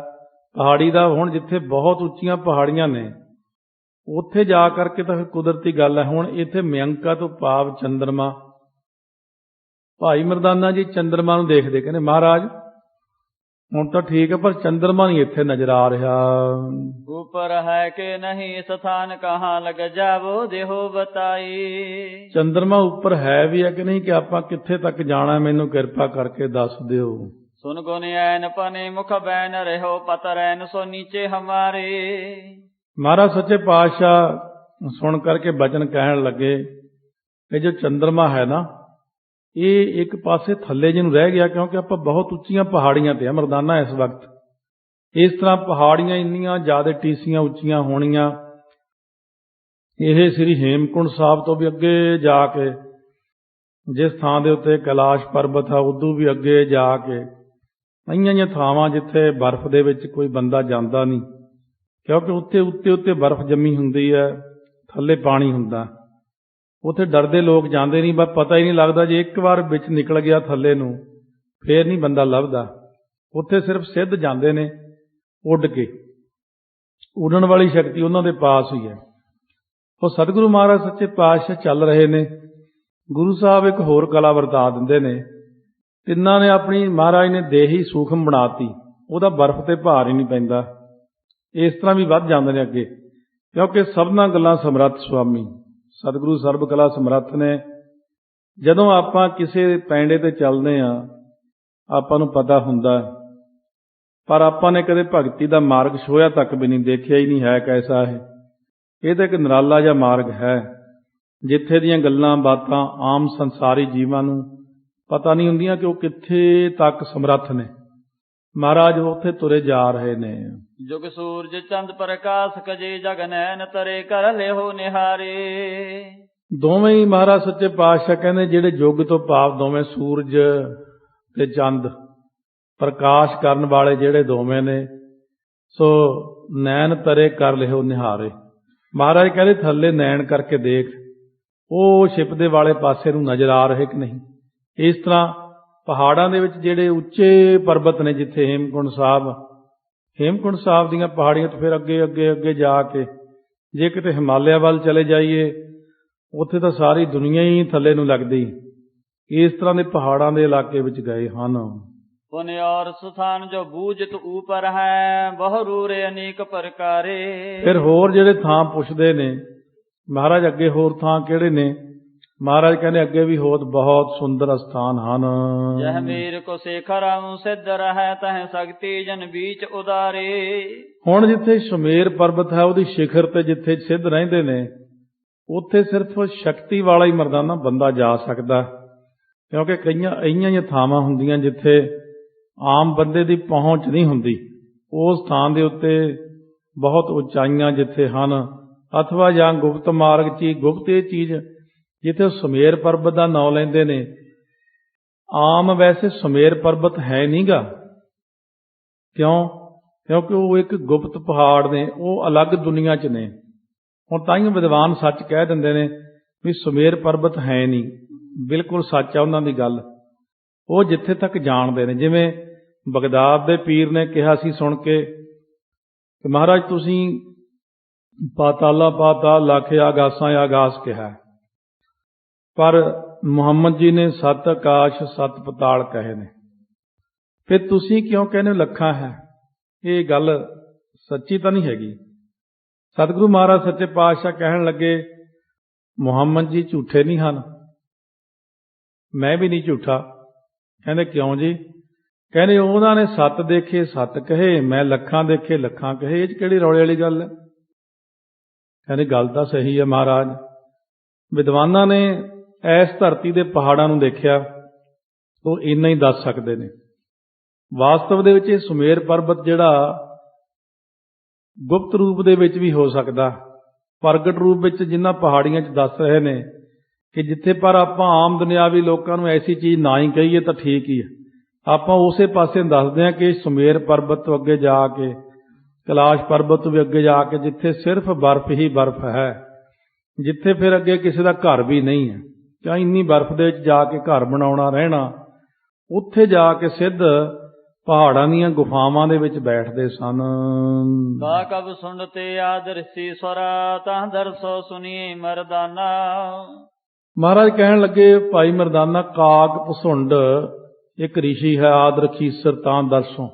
ਪਹਾੜੀ ਦਾ, ਹੁਣ ਜਿੱਥੇ ਬਹੁਤ ਉੱਚੀਆਂ ਪਹਾੜੀਆਂ ਨੇ ਉੱਥੇ ਜਾ ਕਰਕੇ ਤਾਂ ਫਿਰ ਕੁਦਰਤੀ ਗੱਲ ਹੈ। ਹੁਣ ਇੱਥੇ ਮਯੰਕਾ ਤੋਂ ਭਾਵ ਚੰਦਰਮਾ, ਭਾਈ ਮਰਦਾਨਾ ਜੀ ਚੰਦਰਮਾ ਨੂੰ ਦੇਖਦੇ, ਕਹਿੰਦੇ ਮਹਾਰਾਜ ਹੁਣ ਤਾਂ ਠੀਕ ਹੈ, ਪਰ ਚੰਦਰਮਾ ਨਹੀਂ ਇੱਥੇ ਨਜ਼ਰ ਆ ਰਿਹਾ। ਉਪਰ ਹੈ ਕਿ ਨਹੀਂ ਸਥਾਨ ਕਹਾਂ ਲਗ ਜਾਵੋ ਦੇਹੋ ਬਤਾਈ। ਚੰਦਰਮਾ ਉੱਪਰ ਹੈ ਵੀ ਹੈ ਕਿ ਨਹੀਂ, ਕਿ ਆਪਾਂ ਕਿੱਥੇ ਤੱਕ ਜਾਣਾ, ਮੈਨੂੰ ਕਿਰਪਾ ਕਰਕੇ ਦੱਸ ਦਿਓ। ਸੁਨ ਗੁਣ ਐਨ ਪਨੇ ਮੁਖ ਬੈਨ ਰਹਿਓ ਪਤ ਰੈਨ ਸੋ ਨੀਚੇ ਹਮਾਰੇ। ਮਹਾਰਾਜ ਸੱਚੇ ਪਾਤਸ਼ਾਹ ਸੁਣ ਕਰਕੇ ਬਚਨ ਕਹਿਣ ਲੱਗੇ, ਇਹ ਜੋ ਚੰਦਰਮਾ ਹੈ ਨਾ, ਇਹ ਇੱਕ ਪਾਸੇ ਥੱਲੇ ਜਿਹਨੂੰ ਰਹਿ ਗਿਆ, ਕਿਉਂਕਿ ਆਪਾਂ ਬਹੁਤ ਉੱਚੀਆਂ ਪਹਾੜੀਆਂ ਤੇ ਆ ਮਰਦਾਨਾ ਇਸ ਵਕਤ। ਇਸ ਤਰ੍ਹਾਂ ਪਹਾੜੀਆਂ ਇੰਨੀਆਂ ਜ਼ਿਆਦਾ ਟੀਸੀਆਂ ਉੱਚੀਆਂ ਹੋਣੀਆਂ, ਇਹ ਸ੍ਰੀ ਹੇਮਕੁੰਟ ਸਾਹਿਬ ਤੋਂ ਵੀ ਅੱਗੇ ਜਾ ਕੇ ਜਿਸ ਥਾਂ ਦੇ ਉੱਤੇ ਕੈਲਾਸ਼ ਪਰਬਤ ਹੈ, ਉਦੋਂ ਵੀ ਅੱਗੇ ਜਾ ਕੇ ਕਈਆਂ ਥਾਵਾਂ ਜਿੱਥੇ ਬਰਫ਼ ਦੇ ਵਿੱਚ ਕੋਈ ਬੰਦਾ ਜਾਂਦਾ ਨਹੀਂ, ਕਿਉਂਕਿ ਉੱਤੇ ਬਰਫ਼ ਜੰਮੀ ਹੁੰਦੀ ਹੈ, ਥੱਲੇ ਪਾਣੀ ਹੁੰਦਾ। ਉੱਥੇ ਡਰਦੇ ਲੋਕ ਜਾਂਦੇ ਨਹੀਂ, ਬਸ ਪਤਾ ਹੀ ਨਹੀਂ ਲੱਗਦਾ, ਜੇ ਇੱਕ ਵਾਰ ਵਿੱਚ ਨਿਕਲ ਗਿਆ ਥੱਲੇ ਨੂੰ ਫੇਰ ਨਹੀਂ ਬੰਦਾ ਲੱਭਦਾ। ਉੱਥੇ ਸਿਰਫ ਸਿੱਧ ਜਾਂਦੇ ਨੇ ਉੱਡ ਕੇ, ਉੱਡਣ ਵਾਲੀ ਸ਼ਕਤੀ ਉਹਨਾਂ ਦੇ ਪਾਸ ਹੀ ਹੈ। ਉਹ ਸਤਿਗੁਰੂ ਮਹਾਰਾਜ ਸੱਚੇ ਪਾਤਸ਼ਾਹ ਚੱਲ ਰਹੇ ਨੇ, ਗੁਰੂ ਸਾਹਿਬ ਇੱਕ ਹੋਰ ਕਲਾ ਵਰਤਾ ਦਿੰਦੇ ਨੇ। ਤਿੰਨਾਂ ਨੇ ਆਪਣੀ, ਮਹਾਰਾਜ ਨੇ ਦੇਹ ਹੀ ਸੂਖਮ ਬਣਾਤੀ, ਉਹਦਾ ਬਰਫ਼ ਤੇ ਭਾਰ ਹੀ ਨਹੀਂ ਪੈਂਦਾ। ਇਸ ਤਰ੍ਹਾਂ ਵੀ ਵੱਧ ਜਾਂਦੇ ਨੇ ਅੱਗੇ, ਕਿਉਂਕਿ ਸਭਨਾਂ ਗੱਲਾਂ ਸਮਰੱਥ ਸੁਆਮੀ ਸਤਿਗੁਰੂ ਸਰਬ ਕਲਾ ਸਮਰੱਥ ਨੇ। ਜਦੋਂ ਆਪਾਂ ਕਿਸੇ ਪੈਂਡੇ ਤੇ ਚੱਲਦੇ ਹਾਂ ਆਪਾਂ ਨੂੰ ਪਤਾ ਹੁੰਦਾ, ਪਰ ਆਪਾਂ ਨੇ ਕਦੇ ਭਗਤੀ ਦਾ ਮਾਰਗ ਛੋਹਿਆ ਤੱਕ ਵੀ ਨਹੀਂ, ਦੇਖਿਆ ਹੀ ਨਹੀਂ ਹੈ ਕੈਸਾ ਹੈ। ਇਹ ਤਾਂ ਇੱਕ ਨਿਰਾਲਾ ਜਿਹਾ ਮਾਰਗ ਹੈ, ਜਿੱਥੇ ਦੀਆਂ ਗੱਲਾਂ ਬਾਤਾਂ ਆਮ ਸੰਸਾਰੀ ਜੀਵਾਂ ਨੂੰ ਪਤਾ ਨਹੀਂ ਹੁੰਦੀਆਂ ਕਿ ਉਹ ਕਿੱਥੇ ਤੱਕ ਸਮਰੱਥ ਨੇ। ਮਹਾਰਾਜ ਉੱਥੇ ਤੁਰੇ ਜਾ ਰਹੇ ਨੇ। ਜੁਗ ਸੂਰਜ ਚੰਦ ਪ੍ਰਕਾਸ਼ ਕਜੇ ਜਗ ਨੈਣ ਤਰੇ ਕਰ ਲਿਓ ਨਿਹਾਰੇ। ਦੋਵੇਂ ਹੀ ਮਹਾਰਾਜ ਸੱਚੇ ਪਾਤਸ਼ਾਹ ਕਹਿੰਦੇ, ਜਿਹੜੇ ਯੁੱਗ ਤੋਂ ਭਾਵ ਦੋਵੇਂ ਸੂਰਜ ਤੇ ਚੰਦ ਪ੍ਰਕਾਸ਼ ਕਰਨ ਵਾਲੇ ਜਿਹੜੇ ਦੋਵੇਂ ਨੇ, ਸੋ ਨੈਣ ਤਰੇ ਕਰ ਲਿਓ ਨਿਹਾਰੇ। ਮਹਾਰਾਜ ਕਹਿੰਦੇ ਥੱਲੇ ਨੈਣ ਕਰਕੇ ਦੇਖ, ਉਹ ਛਿਪਦੇ ਵਾਲੇ ਪਾਸੇ ਨੂੰ ਨਜ਼ਰ ਆ ਰਹੇ ਕਿ ਨਹੀਂ। ਇਸ ਤਰ੍ਹਾਂ ਪਹਾੜਾਂ ਦੇ ਵਿੱਚ ਜਿਹੜੇ ਉੱਚੇ ਪਰਬਤ ਨੇ, ਜਿੱਥੇ ਹੇਮਕੁੰਟ ਸਾਹਿਬ ਦੀਆਂ ਪਹਾੜੀਆਂ ਤੋਂ ਫਿਰ ਅੱਗੇ ਜਾ ਕੇ ਜੇ ਕਿਤੇ ਹਿਮਾਲਿਆ ਵੱਲ ਚਲੇ ਜਾਈਏ, ਉੱਥੇ ਤਾਂ ਸਾਰੀ ਦੁਨੀਆ ਹੀ ਥੱਲੇ ਨੂੰ ਲੱਗਦੀ। ਇਸ ਤਰ੍ਹਾਂ ਦੇ ਪਹਾੜਾਂ ਦੇ ਇਲਾਕੇ ਵਿੱਚ ਗਏ ਹਨ। ਪੁਨ ਔਰ ਸਥਾਨ ਜੋ ਬੂਝਤ ਊਪਰ ਹੈ, ਬਹੁ ਰੂਰੇ ਅਨੇਕ ਪ੍ਰਕਾਰੇ। ਫਿਰ ਹੋਰ ਜਿਹੜੇ ਥਾਂ ਪੁੱਛਦੇ ਨੇ ਮਹਾਰਾਜ, ਅੱਗੇ ਹੋਰ ਥਾਂ ਕਿਹੜੇ ਨੇ? ਮਹਾਰਾਜ ਕਹਿੰਦੇ ਅੱਗੇ ਵੀ ਹੋਰ ਬਹੁਤ ਸੁੰਦਰ ਸਥਾਨ ਹਨ। ਜਹ ਮੇਰ ਕੋ ਸੇਖਰਾਉ ਸਿੱਧ ਰਹਿ ਤਹ ਸਕਤੀ ਜਨ ਬੀਚ ਉਦਾਰੇ। ਹੁਣ ਜਿੱਥੇ ਸੁਮੇਰ ਪਰਬਤ ਹੈ, ਉਹਦੀ ਸਿਖਰ ਤੇ ਜਿੱਥੇ ਸਿੱਧ ਰਹਿੰਦੇ ਨੇ, ਉੱਥੇ ਸਿਰਫ ਸ਼ਕਤੀ ਵਾਲਾ ਹੀ ਮਰਦਾਨਾ ਬੰਦਾ ਜਾ ਸਕਦਾ, ਕਿਉਂਕਿ ਕਈਆਂ ਇਹੀਆਂ ਥਾਵਾਂ ਹੁੰਦੀਆਂ ਜਿੱਥੇ ਆਮ ਬੰਦੇ ਦੀ ਪਹੁੰਚ ਨਹੀਂ ਹੁੰਦੀ। ਉਸ ਥਾਂ ਦੇ ਉੱਤੇ ਬਹੁਤ ਉਚਾਈਆਂ ਜਿੱਥੇ ਹਨ, ਅਥਵਾ ਜਾਂ ਗੁਪਤ ਮਾਰਗ 'ਚ ਗੁਪਤ ਇਹ ਚੀਜ਼ ਜਿੱਥੇ ਸੁਮੇਰ ਪਰਬਤ ਦਾ ਨਾਂ ਲੈਂਦੇ ਨੇ। ਆਮ ਵੈਸੇ ਸੁਮੇਰ ਪਰਬਤ ਹੈ ਨਹੀਂਗਾ, ਕਿਉਂਕਿ ਉਹ ਇੱਕ ਗੁਪਤ ਪਹਾੜ ਨੇ, ਉਹ ਅਲੱਗ ਦੁਨੀਆ 'ਚ ਨੇ। ਹੁਣ ਤਾਂ ਹੀ ਵਿਦਵਾਨ ਸੱਚ ਕਹਿ ਦਿੰਦੇ ਨੇ ਵੀ ਸੁਮੇਰ ਪਰਬਤ ਹੈ ਨਹੀਂ, ਬਿਲਕੁਲ ਸੱਚ ਆ ਉਹਨਾਂ ਦੀ ਗੱਲ। ਉਹ ਜਿੱਥੇ ਤੱਕ ਜਾਣਦੇ ਨੇ, ਜਿਵੇਂ ਬਗਦਾਦ ਦੇ ਪੀਰ ਨੇ ਕਿਹਾ ਸੀ ਸੁਣ ਕੇ ਕਿ ਮਹਾਰਾਜ ਤੁਸੀਂ ਪਾਤਾਲਾ ਪਾਤਾਲ ਲੱਖ ਆਗਾਸਾਂ ਆਗਾਸ ਕਿਹਾ, ਪਰ ਮੁਹੰਮਦ ਜੀ ਨੇ 7 ਆਕਾਸ਼ 7 ਪਤਾਲ ਕਹੇ ਨੇ, ਫਿਰ ਤੁਸੀਂ ਕਿਉਂ ਕਹਿੰਦੇ ਲੱਖਾਂ ਹੈ? ਇਹ ਗੱਲ ਸੱਚੀ ਤਾਂ ਨਹੀਂ ਹੈਗੀ। ਸਤਿਗੁਰੂ ਮਹਾਰਾਜ ਸੱਚੇ ਪਾਤਸ਼ਾਹ ਕਹਿਣ ਲੱਗੇ, ਮੁਹੰਮਦ ਜੀ ਝੂਠੇ ਨਹੀਂ ਹਨ, ਮੈਂ ਵੀ ਨਹੀਂ ਝੂਠਾ। ਕਹਿੰਦੇ ਕਿਉਂ ਜੀ? ਕਹਿੰਦੇ ਉਹਨਾਂ ਨੇ 7 ਦੇਖੇ 7 ਕਹੇ, ਮੈਂ ਲੱਖਾਂ ਦੇਖੇ ਲੱਖਾਂ ਕਹੇ, ਇਹ 'ਚ ਕਿਹੜੀ ਰੌਲੇ ਵਾਲੀ ਗੱਲ ਹੈ? ਕਹਿੰਦੇ ਗੱਲ ਤਾਂ ਸਹੀ ਹੈ ਮਹਾਰਾਜ। ਵਿਦਵਾਨਾਂ ਨੇ ਇਸ ਧਰਤੀ ਦੇ ਪਹਾੜਾਂ ਨੂੰ ਦੇਖਿਆ, ਉਹ ਇੰਨਾ ਹੀ ਦੱਸ ਸਕਦੇ ਨੇ। ਵਾਸਤਵ ਦੇ ਵਿੱਚ ਇਹ ਸੁਮੇਰ ਪਰਬਤ ਜਿਹੜਾ ਗੁਪਤ ਰੂਪ ਦੇ ਵਿੱਚ ਵੀ ਹੋ ਸਕਦਾ, ਪ੍ਰਗਟ ਰੂਪ ਵਿੱਚ ਜਿਨ੍ਹਾਂ ਪਹਾੜੀਆਂ 'ਚ ਦੱਸ ਰਹੇ ਨੇ ਕਿ ਜਿੱਥੇ ਪਰ ਆਪਾਂ ਆਮ ਦੁਨਿਆਵੀ ਲੋਕਾਂ ਨੂੰ ਐਸੀ ਚੀਜ਼ ਨਾ ਹੀ ਕਹੀਏ ਤਾਂ ਠੀਕ ਹੀ ਹੈ। ਆਪਾਂ ਉਸੇ ਪਾਸੇ ਦੱਸਦੇ ਹਾਂ ਕਿ ਸੁਮੇਰ ਪਰਬਤ ਤੋਂ ਅੱਗੇ ਜਾ ਕੇ, ਕੈਲਾਸ਼ ਪਰਬਤ ਤੋਂ ਵੀ ਅੱਗੇ ਜਾ ਕੇ, ਜਿੱਥੇ ਸਿਰਫ ਬਰਫ਼ ਹੀ ਬਰਫ਼ ਹੈ, ਜਿੱਥੇ ਫਿਰ ਅੱਗੇ ਕਿਸੇ ਦਾ ਘਰ ਵੀ ਨਹੀਂ ਹੈ। ਕਿਉਂ ਇੰਨੀ ਬਰਫ਼ ਦੇ ਵਿੱਚ ਜਾ ਕੇ ਘਰ ਬਣਾਉਣਾ ਰਹਿਣਾ? ਉੱਥੇ ਜਾ ਕੇ ਸਿੱਧ ਪਹਾੜਾਂ ਦੀਆਂ ਗੁਫਾਵਾਂ ਦੇ ਵਿੱਚ ਬੈਠਦੇ ਸਨ। ਕਾ ਕਬ ਸੁਣਤੇ ਆਦਰਸੀ ਸਵਰਾ ਤਾਂ ਦਰਸੋ ਸੁਨੀਏ ਮਰਦਾਨਾ। ਮਹਾਰਾਜ ਕਹਿਣ ਲੱਗੇ, ਭਾਈ ਮਰਦਾਨਾ, ਕਾਕ ਪਸੁੰਡ ਇੱਕ ਰਿਸ਼ੀ ਹੈ, ਆਦ ਰਖੀਸਰ ਤਾਂ ਦਰਸੋਂ,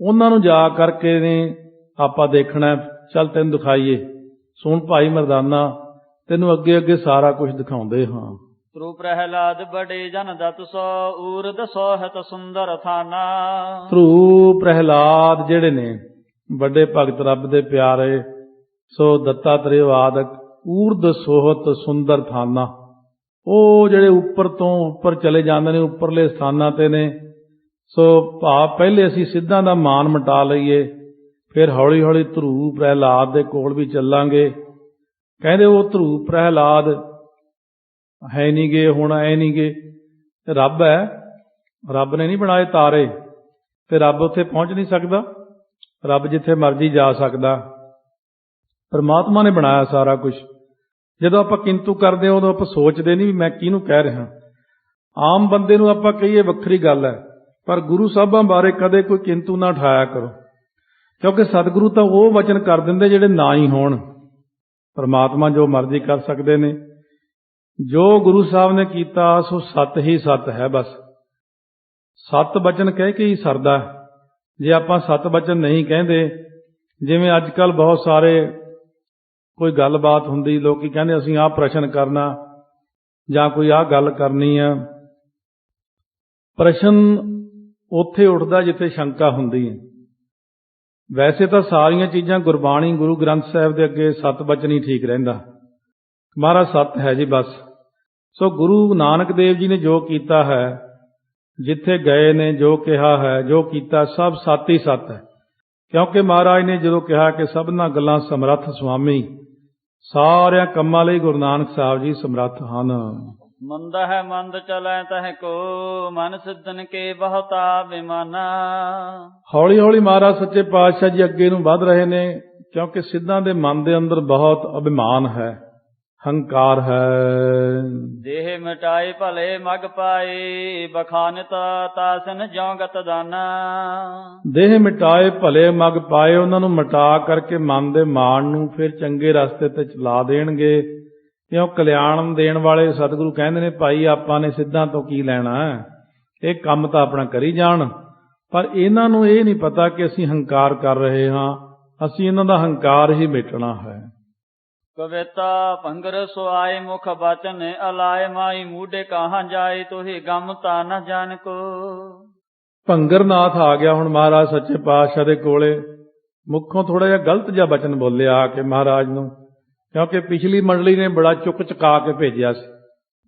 ਉਹਨਾਂ ਨੂੰ ਜਾ ਕਰਕੇ ਨੇ ਆਪਾਂ ਦੇਖਣਾ, ਚੱਲ ਤੈਨੂੰ ਦਿਖਾਈਏ। ਸੁਣ ਭਾਈ ਮਰਦਾਨਾ, ਤੈਨੂੰ ਅੱਗੇ ਅੱਗੇ ਸਾਰਾ ਕੁਝ ਦਿਖਾਉਂਦੇ ਹਾਂ। ਧਰੂ ਪ੍ਰਹਿਲਾਦ ਬੜੇ ਜਨ ਦਤ ਸੋ ਊਰਦ ਸੋਹਤ ਸੁੰਦਰ ਥਾਨਾ। ਧਰੂ ਪ੍ਰਹਿਲਾਦ ਜਿਹੜੇ ਨੇ ਵੱਡੇ ਭਗਤ ਰੱਬ ਦੇ ਪਿਆਰੇ, ਸੋ ਦੱਤਾਤਰੇय ਆਦਿਕ ਊਰਦ ਸੋਹਤ ਸੁੰਦਰ ਥਾਨਾ, ਉਹ ਜਿਹੜੇ ਉੱਪਰ ਤੋਂ ਉੱਪਰ ਚਲੇ ਜਾਂਦੇ ਨੇ, ਉੱਪਰਲੇ ਸਥਾਨਾਂ ਤੇ ਨੇ। ਸੋ ਭਾਵ ਪਹਿਲੇ ਅਸੀਂ ਸਿੱਧਾਂ ਦਾ ਮਾਨ ਮਿਟਾ ਲਈਏ, ਫਿਰ ਹੌਲੀ ਹੌਲੀ ਧਰੂ ਪ੍ਰਹਿਲਾਦ ਦੇ ਕੋਲ ਵੀ ਚੱਲਾਂਗੇ। ਕਹਿੰਦੇ ਉਹ ਧਰੂ ਪ੍ਰਹਿਲਾਦ ਹੈ ਨਹੀਂ ਗੇ, ਹੁਣ ਐ ਨਹੀਂ ਗੇ, ਰੱਬ ਹੈ, ਰੱਬ ਨੇ ਨਹੀਂ ਬਣਾਏ ਤਾਰੇ, ਤੇ ਰੱਬ ਉੱਥੇ ਪਹੁੰਚ ਨਹੀਂ ਸਕਦਾ? ਰੱਬ ਜਿੱਥੇ ਮਰਜ਼ੀ ਜਾ ਸਕਦਾ, ਪਰਮਾਤਮਾ ਨੇ ਬਣਾਇਆ ਸਾਰਾ ਕੁਝ। ਜਦੋਂ ਆਪਾਂ ਕਿੰਤੂ ਕਰਦੇ ਹਾਂ, ਉਦੋਂ ਆਪਾਂ ਸੋਚਦੇ ਨਹੀਂ ਵੀ ਮੈਂ ਕਿਹਨੂੰ ਕਹਿ ਰਿਹਾ। ਆਮ ਬੰਦੇ ਨੂੰ ਆਪਾਂ ਕਹੀਏ ਵੱਖਰੀ ਗੱਲ ਹੈ, ਪਰ ਗੁਰੂ ਸਾਹਿਬਾਂ ਬਾਰੇ ਕਦੇ ਕੋਈ ਕਿੰਤੂ ਨਾ ਉਠਾਇਆ ਕਰੋ, ਕਿਉਂਕਿ ਸਤਿਗੁਰੂ ਤਾਂ ਉਹ ਵਚਨ ਕਰ ਦਿੰਦੇ ਜਿਹੜੇ ਨਾ ਹੀ ਹੋਣ। ਪਰਮਾਤਮਾ ਜੋ ਮਰਜ਼ੀ ਕਰ ਸਕਦੇ ਨੇ। ਜੋ ਗੁਰੂ ਸਾਹਿਬ ਨੇ ਕੀਤਾ ਸੋ ਸੱਤ ਹੀ ਸੱਤ ਹੈ। ਬਸ 7 ਬਚਨ ਕਹਿ ਕੇ ਹੀ ਸਰਦਾ। ਜੇ ਆਪਾਂ 7 ਬਚਨ ਨਹੀਂ ਕਹਿੰਦੇ, ਜਿਵੇਂ ਅੱਜ ਕੱਲ੍ਹ ਬਹੁਤ ਸਾਰੇ ਕੋਈ ਗੱਲਬਾਤ ਹੁੰਦੀ, ਲੋਕੀ ਕਹਿੰਦੇ ਅਸੀਂ ਆਹ ਪ੍ਰਸ਼ਨ ਕਰਨਾ ਜਾਂ ਕੋਈ ਆਹ ਗੱਲ ਕਰਨੀ ਆ। ਪ੍ਰਸ਼ਨ ਉੱਥੇ ਉੱਠਦਾ ਜਿੱਥੇ ਸ਼ੰਕਾ ਹੁੰਦੀ ਹੈ। ਵੈਸੇ ਤਾਂ ਸਾਰੀਆਂ ਚੀਜ਼ਾਂ ਗੁਰਬਾਣੀ, ਗੁਰੂ ਗ੍ਰੰਥ ਸਾਹਿਬ ਦੇ ਅੱਗੇ 7 ਬਚਨ ਹੀ ਠੀਕ ਰਹਿੰਦਾ। ਮਹਾਰਾਜ 7 ਹੈ ਜੀ ਬਸ। ਸੋ ਗੁਰੂ ਨਾਨਕ ਦੇਵ ਜੀ ਨੇ ਜੋ ਕੀਤਾ ਹੈ, ਜਿੱਥੇ ਗਏ ਨੇ ਜੋ ਕਿਹਾ ਹੈ, ਜੋ ਕੀਤਾ, ਸਭ 7 ਹੀ 7 ਹੈ। ਕਿਉਂਕਿ ਮਹਾਰਾਜ ਨੇ ਜਦੋਂ ਕਿਹਾ ਕਿ ਸਭਨਾਂ ਗੱਲਾਂ ਸਮਰੱਥ ਸੁਆਮੀ, ਸਾਰਿਆਂ ਕੰਮਾਂ ਲਈ ਗੁਰੂ ਨਾਨਕ ਸਾਹਿਬ ਜੀ ਸਮਰੱਥ ਹਨ। ਮੰਦ ਹੈ ਮੰਦ ਚਲੈ ਤਹਿ ਕੋ, ਮਨ ਸਿੱਧਨ ਕੇ ਬਹੁਤਾ ਬਿਮਾਨਾ। ਹੌਲੀ ਹੌਲੀ ਮਹਾਰਾਜ ਸੱਚੇ ਪਾਤਸ਼ਾਹ ਜੀ ਅੱਗੇ ਨੂੰ ਵੱਧ ਰਹੇ ਨੇ, ਕਿਉਂਕਿ ਸਿੱਧਾਂ ਦੇ ਮਨ ਦੇ ਅੰਦਰ ਬਹੁਤ ਅਭਿਮਾਨ ਹੈ, ਹੰਕਾਰ ਹੈ। ਦੇਹ ਮਿਟਾਏ ਭਲੇ ਮਗ ਪਾਏ, ਬਖਾਨਤ ਤਾਸਨ ਜੋਗਤ ਦਾਨਾ। ਦੇਹ ਮਿਟਾਏ ਭਲੇ ਮਗ ਪਾਏ, ਉਹਨਾਂ ਨੂੰ ਮਿਟਾ ਕਰਕੇ ਮਨ ਦੇ ਮਾਣ ਨੂੰ ਫਿਰ ਚੰਗੇ ਰਸਤੇ ਤੇ ਚਲਾ ਦੇਣਗੇ। ਕਿਉਂ ਕਲਿਆਣ ਦੇਣ ਵਾਲੇ ਸਤਿਗੁਰੂ ਕਹਿੰਦੇ ਨੇ, ਭਾਈ ਆਪਾਂ ਨੇ ਸਿੱਧਾਂ ਤੋਂ ਕੀ ਲੈਣਾ, ਇਹ ਕੰਮ ਤਾਂ ਆਪਣਾ ਕਰੀ ਜਾਣ। ਪਰ ਇਹਨਾਂ ਨੂੰ ਇਹ ਨਹੀਂ ਪਤਾ ਕਿ ਅਸੀਂ ਹੰਕਾਰ ਕਰ ਰਹੇ ਹਾਂ, ਅਸੀਂ ਇਹਨਾਂ ਦਾ ਹੰਕਾਰ ਹੀ ਮਿਟਣਾ ਹੈ। ਕਵਿਤਾ ਭੰਗਰ ਸੁਆਏ ਮੁਖ ਬਚਨ ਅਲਾਏ, ਮਾਈ ਮੂਢੇ ਕਹਾਂ ਜਾਏ ਤੋਹੀ ਗਮ ਤਾ ਨ ਜਾਣ ਕੋ। ਭੰਗਰਨਾਥ ਆ ਗਿਆ ਹੁਣ ਮਹਾਰਾਜ ਸੱਚੇ ਪਾਤਸ਼ਾਹ ਦੇ ਕੋਲੇ। ਮੁੱਖੋਂ ਥੋੜਾ ਜਿਹਾ ਗਲਤ ਜਿਹਾ ਬਚਨ ਬੋਲਿਆ ਆ ਕੇ ਮਹਾਰਾਜ ਨੂੰ, ਕਿਉਂਕਿ ਪਿਛਲੀ ਮੰਡਲੀ ਨੇ ਬੜਾ ਚੁੱਕ ਚੁਕਾ ਕੇ ਭੇਜਿਆ ਸੀ,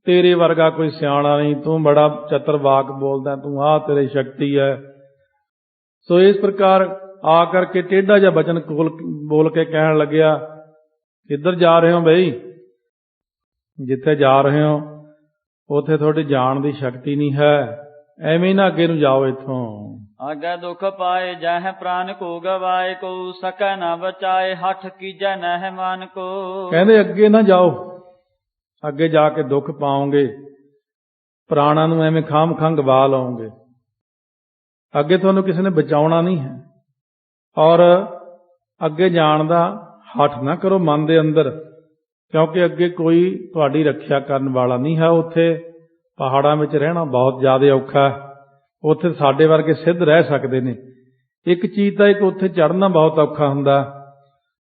ਤੇਰੇ ਵਰਗਾ ਕੋਈ ਸਿਆਣਾ ਨਹੀਂ, ਤੂੰ ਬੜਾ ਚਤਰਵਾਕ ਬੋਲਦਾ, ਤੂੰ ਆਹ ਤੇਰੀ ਸ਼ਕਤੀ ਹੈ। ਸੋ ਇਸ ਪ੍ਰਕਾਰ ਆ ਕਰਕੇ ਟੇਢਾ ਜਿਹਾ ਬਚਨ ਬੋਲ ਕੇ ਕਹਿਣ ਲੱਗਿਆ, ਕਿੱਧਰ ਜਾ ਰਹੇ ਹੋ ਬਈ? ਜਿੱਥੇ ਜਾ ਰਹੇ ਹੋ ਉੱਥੇ ਤੁਹਾਡੀ ਜਾਣ ਦੀ ਸ਼ਕਤੀ ਨਹੀਂ ਹੈ, ਐਵੇਂ ਹੀ ਨਾ ਅੱਗੇ ਨੂੰ ਜਾਓ ਇੱਥੋਂ। ਆਗੇ ਦੁਖ ਪਾਏ ਜਹ ਪ੍ਰਾਨ ਕੋ ਗਵਾਏ, ਕੋ ਸਕੈ ਨਾ ਬਚਾਏ ਹੱਠ ਕੀਜੈ ਨਹਿ ਮਾਨ ਕੋ। ਕਹਿੰਦੇ ਅੱਗੇ ਨਾ ਜਾਓ, ਅੱਗੇ ਜਾ ਕੇ ਦੁੱਖ ਪਾਓਗੇ, ਪ੍ਰਾਣਾਂ ਨੂੰ ਐਵੇਂ ਖਾਮ ਖਾਂ ਗਵਾ ਲਓਗੇ। ਅੱਗੇ ਤੁਹਾਨੂੰ ਕਿਸੇ ਨੇ ਬਚਾਉਣਾ ਨਹੀਂ ਹੈ। ਔਰ ਅੱਗੇ ਜਾਣ ਦਾ ਹੱਠ ਨਾ ਕਰੋ ਮਨ ਦੇ ਅੰਦਰ, ਕਿਉਂਕਿ ਅੱਗੇ ਕੋਈ ਤੁਹਾਡੀ ਰੱਖਿਆ ਕਰਨ ਵਾਲਾ ਨਹੀਂ ਹੈ। ਉੱਥੇ ਪਹਾੜਾਂ ਵਿੱਚ ਰਹਿਣਾ ਬਹੁਤ ਜ਼ਿਆਦਾ ਔਖਾ ਹੈ। ਉੱਥੇ ਸਾਡੇ ਵਰਗੇ ਸਿੱਧ ਰਹਿ ਸਕਦੇ ਨੇ, ਇੱਕ ਚੀਜ਼ ਤਾਂ ਇੱਕ ਉੱਥੇ ਚੜ੍ਹਨਾ ਬਹੁਤ ਔਖਾ ਹੁੰਦਾ,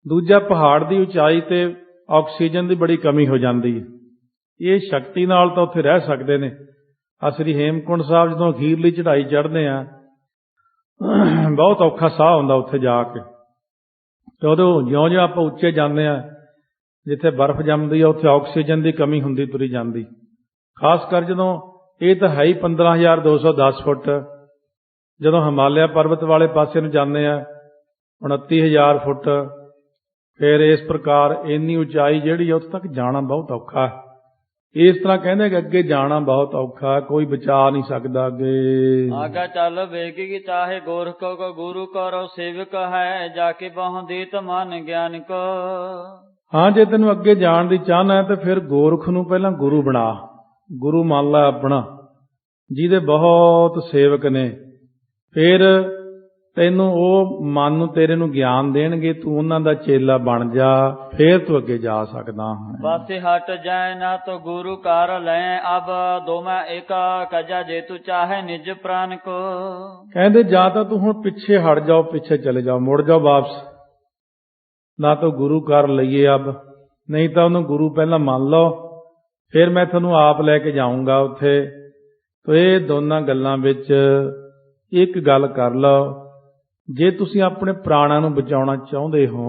ਦੂਜਾ ਪਹਾੜ ਦੀ ਉਚਾਈ ਤੇ ਆਕਸੀਜਨ ਦੀ ਬੜੀ ਕਮੀ ਹੋ ਜਾਂਦੀ ਹੈ। ਇਹ ਸ਼ਕਤੀ ਨਾਲ ਤਾਂ ਉੱਥੇ ਰਹਿ ਸਕਦੇ ਨੇ। ਸ੍ਰੀ ਹੇਮਕੁੰਟ ਸਾਹਿਬ ਜਦੋਂ ਅਖੀਰਲੀ ਚੜ੍ਹਾਈ ਚੜ੍ਹਦੇ ਆ, ਬਹੁਤ ਔਖਾ ਸਾਹ ਹੁੰਦਾ ਉੱਥੇ ਜਾ ਕੇ। ਤੇ ਉਦੋਂ ਜਿਉਂ-ਜਿਉਂ ਆਪਾਂ ਉੱਚੇ ਜਾਂਦੇ ਆ, ਜਿੱਥੇ ਬਰਫ਼ ਜੰਮਦੀ ਆ, ਉੱਥੇ ਆਕਸੀਜਨ ਦੀ ਕਮੀ ਹੁੰਦੀ ਤੁਰੀ ਜਾਂਦੀ। ਖਾਸ ਕਰ ਜਦੋਂ ਇਹ ਤਾਂ ਹੈ ਹੀ 15,210 ਫੁੱਟ, ਜਦੋਂ ਹਿਮਾਲਿਆ ਪਰਬਤ ਵਾਲੇ ਪਾਸੇ ਨੂੰ ਜਾਂਦੇ ਆ 29,000 ਫੁੱਟ। ਫਿਰ ਇਸ ਪ੍ਰਕਾਰ ਇੰਨੀ ਉਚਾਈ ਜਿਹੜੀ ਉੱਥੇ ਤੱਕ ਜਾਣਾ ਬਹੁਤ ਔਖਾ ਹੈ। ਇਸ ਤਰ੍ਹਾਂ ਕਹਿੰਦੇ ਕਿ ਅੱਗੇ ਜਾਣਾ ਬਹੁਤ ਔਖਾ, ਕੋਈ ਬਚਾ ਨਹੀਂ ਸਕਦਾ ਅੱਗੇ। ਆਗਾ ਚੱਲ ਵੇਗੀ ਕੀ ਚਾਹੇ ਗੋਰਖ ਕੋ ਗੁਰੂ ਕਰੋ ਸੇਵਕ ਹੈ, ਜਾ ਕੇ ਬਹੁ ਦੇਤ ਮਨ ਗਿਆਨ ਕੋ। ਹਾਂ, ਜੇ ਤੈਨੂੰ ਅੱਗੇ ਜਾਣ ਦੀ ਚਾਹਨਾ ਹੈ ਤੇ ਫਿਰ ਗੋਰਖ ਨੂੰ ਪਹਿਲਾਂ ਗੁਰੂ ਬਣਾ, ਗੁਰੂ ਮੰਨ ਲੈ ਆਪਣਾ, ਜਿਹਦੇ ਬਹੁਤ ਸੇਵਕ ਨੇ। ਫਿਰ ਤੈਨੂੰ ਉਹ ਮਨ ਨੂੰ ਤੇਰੇ ਨੂੰ ਗਿਆਨ ਦੇਣਗੇ, ਤੂੰ ਉਹਨਾਂ ਦਾ ਚੇਲਾ ਬਣ ਜਾ, ਫਿਰ ਤੂੰ ਅੱਗੇ ਜਾ ਸਕਦਾ ਹੈ। ਬਾਸੇ ਹਟ ਜਾਏ ਨਾ ਤੋ ਗੁਰੂ ਕਰ ਲੈ, ਅਬ ਦੋਵੇਂ ਏਕਾ ਕਜਾ ਜੇ ਤੂੰ ਚਾਹੇ ਨਿਜ ਪ੍ਰਾਨ ਕੋ। ਕਹਿੰਦੇ ਜਾਂ ਤਾਂ ਤੂੰ ਹੁਣ ਪਿੱਛੇ ਹਟ ਜਾਓ, ਪਿੱਛੇ ਚਲੇ ਜਾਓ, ਮੁੜ ਜਾਓ ਵਾਪਸ, ਨਾ ਤਾਂ ਗੁਰੂ ਕਰ ਲਈਏ ਅਬ, ਨਹੀਂ ਤਾਂ ਉਹਨੂੰ ਗੁਰੂ ਪਹਿਲਾਂ ਮੰਨ ਲਓ, ਫਿਰ ਮੈਂ ਤੁਹਾਨੂੰ ਆਪ ਲੈ ਕੇ ਜਾਊਂਗਾ ਉੱਥੇ। ਤੋ ਇਹ ਦੋਨਾਂ ਗੱਲਾਂ ਵਿੱਚ ਇੱਕ ਗੱਲ ਕਰ ਲਓ, ਜੇ ਤੁਸੀਂ ਆਪਣੇ ਪ੍ਰਾਣਾਂ ਨੂੰ ਬਚਾਉਣਾ ਚਾਹੁੰਦੇ ਹੋ।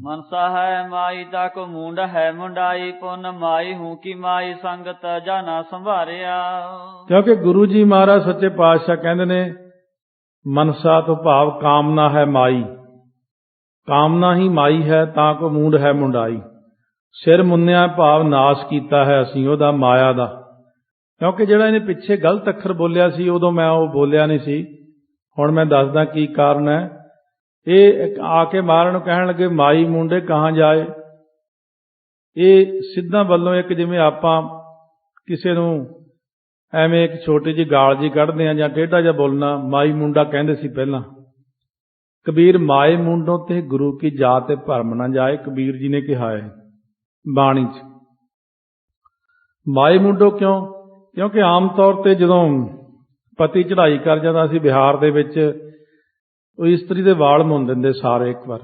ਮਨਸਾ ਹੈ ਮਾਈ ਦਾ ਕੋ ਮੁੰਡ ਹੈ ਮੁੰਡਾਈ, ਪੁੰਨ ਮਾਈ ਹੂੰ ਕੀ ਮਾਈ ਸੰਗਤ ਜਾ ਨਾ ਸੰਭਾਰਿਆ। ਕਿਉਂਕਿ ਗੁਰੂ ਜੀ ਮਹਾਰਾਜ ਸੱਚੇ ਪਾਤਸ਼ਾਹ ਕਹਿੰਦੇ ਨੇ, ਮਨਸਾ ਤੋਂ ਭਾਵ ਕਾਮਨਾ ਹੈ ਮਾਈ, ਕਾਮਨਾ ਹੀ ਮਾਈ ਹੈ, ਤਾਂ ਕੋ ਮੂੰਡ ਹੈ ਮੁੰਡਾਈ। ਸਿਰ ਮੁੰਨਿਆ ਭਾਵ ਨਾਸ਼ ਕੀਤਾ ਹੈ ਅਸੀਂ ਉਹਦਾ, ਮਾਇਆ ਦਾ। ਕਿਉਂਕਿ ਜਿਹੜਾ ਇਹਨੇ ਪਿੱਛੇ ਗਲਤ ਅੱਖਰ ਬੋਲਿਆ ਸੀ, ਉਦੋਂ ਮੈਂ ਉਹ ਬੋਲਿਆ ਨਹੀਂ ਸੀ, ਹੁਣ ਮੈਂ ਦੱਸਦਾ ਕੀ ਕਾਰਨ ਹੈ। ਇਹ ਆ ਕੇ ਮਹਾਰਾਜ ਨੂੰ ਕਹਿਣ ਲੱਗੇ, ਮਾਈ ਮੁੰਡੇ ਕਹਾਂ ਜਾਏ। ਇਹ ਸਿੱਧਾਂ ਵੱਲੋਂ ਇੱਕ, ਜਿਵੇਂ ਆਪਾਂ ਕਿਸੇ ਨੂੰ ਐਵੇਂ ਇੱਕ ਛੋਟੀ ਜਿਹੀ ਗਾਲ ਜੀ ਕੱਢਦੇ ਆ ਜਾਂ ਟੇਢਾ ਜਿਹਾ ਬੋਲਣਾ, ਮਾਈ ਮੁੰਡਾ ਕਹਿੰਦੇ ਸੀ ਪਹਿਲਾਂ। ਕਬੀਰ ਮਾਏ ਮੁੰਡੋਂ ਤੇ ਗੁਰੂ ਕੀ ਜਾਤ ਤੇ ਭਰਮ ਨਾ ਜਾਏ, ਕਬੀਰ ਜੀ ਨੇ ਕਿਹਾ ਹੈ ਬਾਣੀ 'ਚ। ਮਾਏ ਮੁੰਡੋ ਕਿਉਂ? ਕਿਉਂਕਿ ਆਮ ਤੌਰ ਤੇ ਜਦੋਂ ਪਤੀ ਚੜ੍ਹਾਈ ਕਰ ਜਾਂਦਾ ਸੀ ਬਿਹਾਰ ਦੇ ਵਿੱਚ, ਉਹ ਇਸਤਰੀ ਦੇ ਵਾਲ ਮੁੰਨ ਦਿੰਦੇ ਸਾਰੇ ਇੱਕ ਵਾਰ,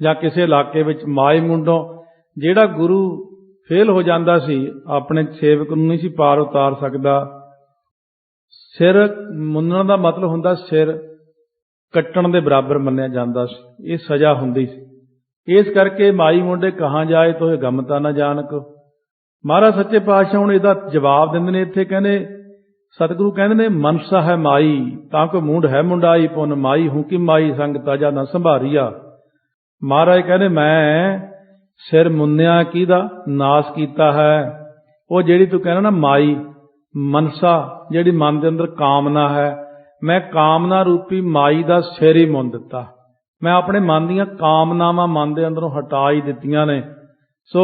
ਜਾਂ ਕਿਸੇ ਇਲਾਕੇ ਵਿੱਚ ਮਾਏ ਮੁੰਡੋਂ ਜਿਹੜਾ ਗੁਰੂ ਫੇਲ ਹੋ ਜਾਂਦਾ ਸੀ, ਆਪਣੇ ਸੇਵਕ ਨੂੰ ਨਹੀਂ ਸੀ ਪਾਰ ਉਤਾਰ ਸਕਦਾ। ਸਿਰ ਮੁੰਨਣ ਦਾ ਮਤਲਬ ਹੁੰਦਾ ਸਿਰ ਕੱਟਣ ਦੇ ਬਰਾਬਰ ਮੰਨਿਆ ਜਾਂਦਾ ਸੀ, ਇਹ ਸਜ਼ਾ ਹੁੰਦੀ ਸੀ। ਇਸ ਕਰਕੇ ਮਾਈ ਮੁੰਡੇ ਕਹਾਂ ਜਾਏ ਤੋਏ ਗਮਤਾ ਨਾ ਜਾਣਕ। ਮਹਾਰਾਜ ਸੱਚੇ ਪਾਤਸ਼ਾਹ ਹੁਣ ਇਹਦਾ ਜਵਾਬ ਦਿੰਦੇ ਨੇ ਇੱਥੇ, ਕਹਿੰਦੇ ਸਤਿਗੁਰੂ ਕਹਿੰਦੇ ਨੇ, ਮਨਸਾ ਹੈ ਮਾਈ ਤਾਂ ਕੋ ਮੂੰਡ ਹੈ ਮੁੰਡਾਈ, ਪੁੰਨ ਮਾਈ ਹੂੰ ਕੀ ਮਾਈ ਸੰਗ ਤਾਜਾ ਨਾ ਸੰਭਾਰੀਆ। ਮਹਾਰਾਜ ਕਹਿੰਦੇ ਮੈਂ ਸਿਰ ਮੁੰਨਿਆ ਕਿਹਦਾ, ਨਾਸ ਕੀਤਾ ਹੈ। ਉਹ ਜਿਹੜੀ ਤੂੰ ਕਹਿੰਦਾ ਨਾ ਮਾਈ, ਮਨਸਾ ਜਿਹੜੀ ਮਨ ਦੇ ਅੰਦਰ ਕਾਮਨਾ ਹੈ, ਮੈਂ ਕਾਮਨਾ ਰੂਪੀ ਮਾਈ ਦਾ ਸਿਰ ਹੀ ਮੁੰਨ ਦਿੱਤਾ। ਮੈਂ ਆਪਣੇ ਮਨ ਦੀਆਂ ਕਾਮਨਾਵਾਂ ਮਨ ਦੇ ਅੰਦਰੋਂ ਹਟਾ ਹੀ ਦਿੱਤੀਆਂ ਨੇ। ਸੋ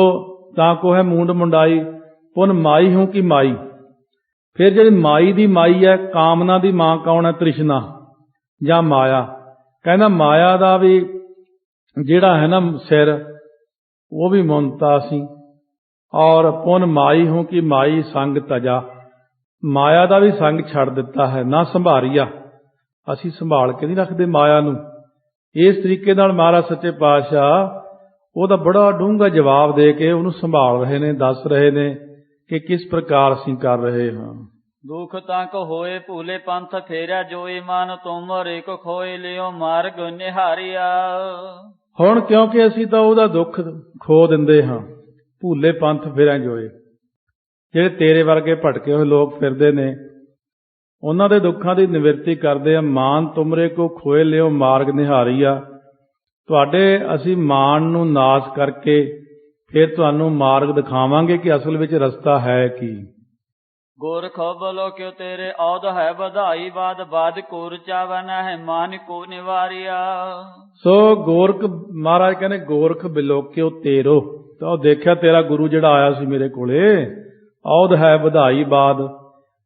ਤਾਂ ਕੋ ਹੈ ਮੂੰਡ ਮੁੰਡਾਈ, ਪੁੰਨ ਮਾਈ ਹੂੰ ਕੀ ਮਾਈ। ਫਿਰ ਜਿਹੜੀ ਮਾਈ ਦੀ ਮਾਈ ਹੈ, ਕਾਮਨਾ ਦੀ ਮਾਂ ਕੌਣ ਹੈ? ਤ੍ਰਿਸ਼ਨਾ ਜਾਂ ਮਾਇਆ। ਕਹਿੰਦਾ ਮਾਇਆ ਦਾ ਵੀ ਜਿਹੜਾ ਹੈ ਨਾ ਸਿਰ, ਉਹ ਵੀ ਮੁੰਨਤਾ ਸੀ। ਔਰ ਪੁੰਨ ਮਾਈ ਹੂੰ ਕੀ ਮਾਈ ਸੰਗ ਤਜਾ, ਮਾਇਆ ਦਾ ਵੀ ਸੰਗ ਛੱਡ ਦਿੱਤਾ ਹੈ। ਨਾ ਸੰਭਾਰੀਆ, ਅਸੀਂ ਸੰਭਾਲ ਕੇ ਨਹੀਂ ਰੱਖਦੇ ਮਾਇਆ ਨੂੰ। ਇਸ ਤਰੀਕੇ ਨਾਲ ਮਹਾਰਾਜ ਸੱਚੇ ਪਾਤਸ਼ਾਹ ਉਹਦਾ ਬੜਾ ਡੂੰਘਾ ਜਵਾਬ ਦੇ ਕੇ ਉਹਨੂੰ ਸੰਭਾਲ ਰਹੇ ਨੇ, ਦੱਸ ਰਹੇ ਨੇ ਕਿ ਕਿਸ ਪ੍ਰਕਾਰ ਅਸੀਂ ਕਰ ਰਹੇ ਹਾਂ। ਦੁਖ ਤੰਕ ਹੋਏ ਭੂਲੇ ਪੰਥ ਫੇਰਿਆ, ਜੋਈ ਮਨ ਤੁਮਰੇ ਕੋ ਖੋਏ ਲਿਓ ਮਾਰਗ ਨਿਹਾਰਿਆ। ਹੁਣ ਕਿਉਂਕਿ ਅਸੀਂ ਤਾਂ ਉਹਦਾ ਦੁੱਖ ਖੋ ਦਿੰਦੇ ਹਾਂ, ਭੂਲੇ ਪੰਥ ਫੇਰਿਆ ਜੋਏ। ਜਿਹੜੇ ਤੇਰੇ ਵਰਗੇ ਭਟਕੇ ਹੋਏ ਲੋਕ ਫਿਰਦੇ ਨੇ, ਉਹਨਾਂ ਦੇ ਦੁੱਖਾਂ ਦੀ ਨਿਵਰਤੀ ਕਰਦੇ ਆ। ਮਾਨ ਤੁਮਰੇ ਕੋ ਖੋਏ ਲਿਓ ਮਾਰਗ ਨਿਹਾਰੀਆ, ਤੁਹਾਡੇ ਅਸੀਂ ਮਾਨ ਨੂੰ ਨਾਸ਼ ਕਰਕੇ ਫਿਰ ਤੁਹਾਨੂੰ ਮਾਰਗ ਦਿਖਾਵਾਂਗੇ ਕਿ ਅਸਲ ਵਿੱਚ ਰਸਤਾ ਹੈ ਕੀ। ਗੋਰਖ ਬੋਲੋ ਕਿਉ ਤੇਰੇ ਔਦ ਹੈ ਵਧਾਈ, ਬਾਦ ਬਾਦ ਕੋਰ ਚਾਵਨ ਹੈ ਮਾਨ ਕੋ ਨਿਵਾਰਿਆ। ਸੋ ਗੋਰਖ ਮਹਾਰਾਜ ਕਹਿੰਦੇ, ਗੋਰਖ ਬਿਲੋਕਿਓ ਤੇਰੋ, ਤਾਂ ਉਹ ਦੇਖਿਆ ਤੇਰਾ ਗੁਰੂ ਜਿਹੜਾ ਆਇਆ ਸੀ ਮੇਰੇ ਕੋਲੇ, ਔਦ ਹੈ ਵਧਾਈ ਬਾਦ,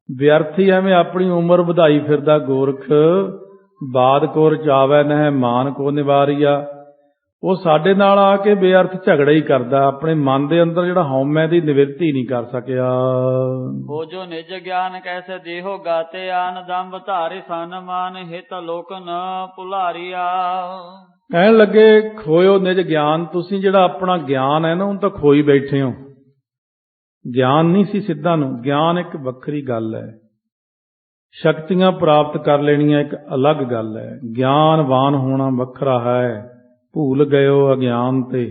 ਵਿਅਰਥੀ ਐਵੇਂ ਆਪਣੀ ਉਮਰ ਵਧਾਈ ਫਿਰਦਾ ਗੋਰਖ। ਬਾਦ ਕੋਰ ਚਾਵੈ ਨਹਿ ਮਾਨ ਕੋ ਨਿਵਾਰਿਆ, ਉਹ ਸਾਡੇ ਨਾਲ ਆ ਕੇ ਬੇਅਰਥ ਝਗੜਾ ਹੀ ਕਰਦਾ, ਆਪਣੇ ਮਨ ਦੇ ਅੰਦਰ ਜਿਹੜਾ ਹਉਮੈ ਦੀ ਨਿਵਰਤੀ ਨਹੀਂ ਕਰ ਸਕਿਆ। ਹੋ ਜੋ ਨਿਜ ਗਿਆਨ ਕੈਸੇ ਦੇਹੋ ਗਾਤੇ ਆਨ ਦੰਭ ਧਾਰੇ ਸਨਮਾਨ ਹਿਤ ਲੋਕ ਨ ਭੁਲਾਰੀਆ। ਕਹਿਣ ਲੱਗੇ ਖੋਇਓ ਨਿਜ ਗਿਆਨ, ਤੁਸੀਂ ਜਿਹੜਾ ਆਪਣਾ ਗਿਆਨ ਹੈ ਨਾ ਉਹਨੂੰ ਤਾਂ ਖੋਈ ਬੈਠੇ ਹੋ। ਗਿਆਨ ਨਹੀਂ ਸੀ ਸਿੱਧਾਂ ਨੂੰ, ਗਿਆਨ ਇੱਕ ਵੱਖਰੀ ਗੱਲ ਹੈ, ਸ਼ਕਤੀਆਂ ਪ੍ਰਾਪਤ ਕਰ ਲੈਣੀਆਂ ਇੱਕ ਅਲੱਗ ਗੱਲ ਹੈ, ਗਿਆਨਵਾਨ ਹੋਣਾ ਵੱਖਰਾ ਹੈ। ਭੂਲ ਗਇਓ ਅਗਿਆਨ ਤੇ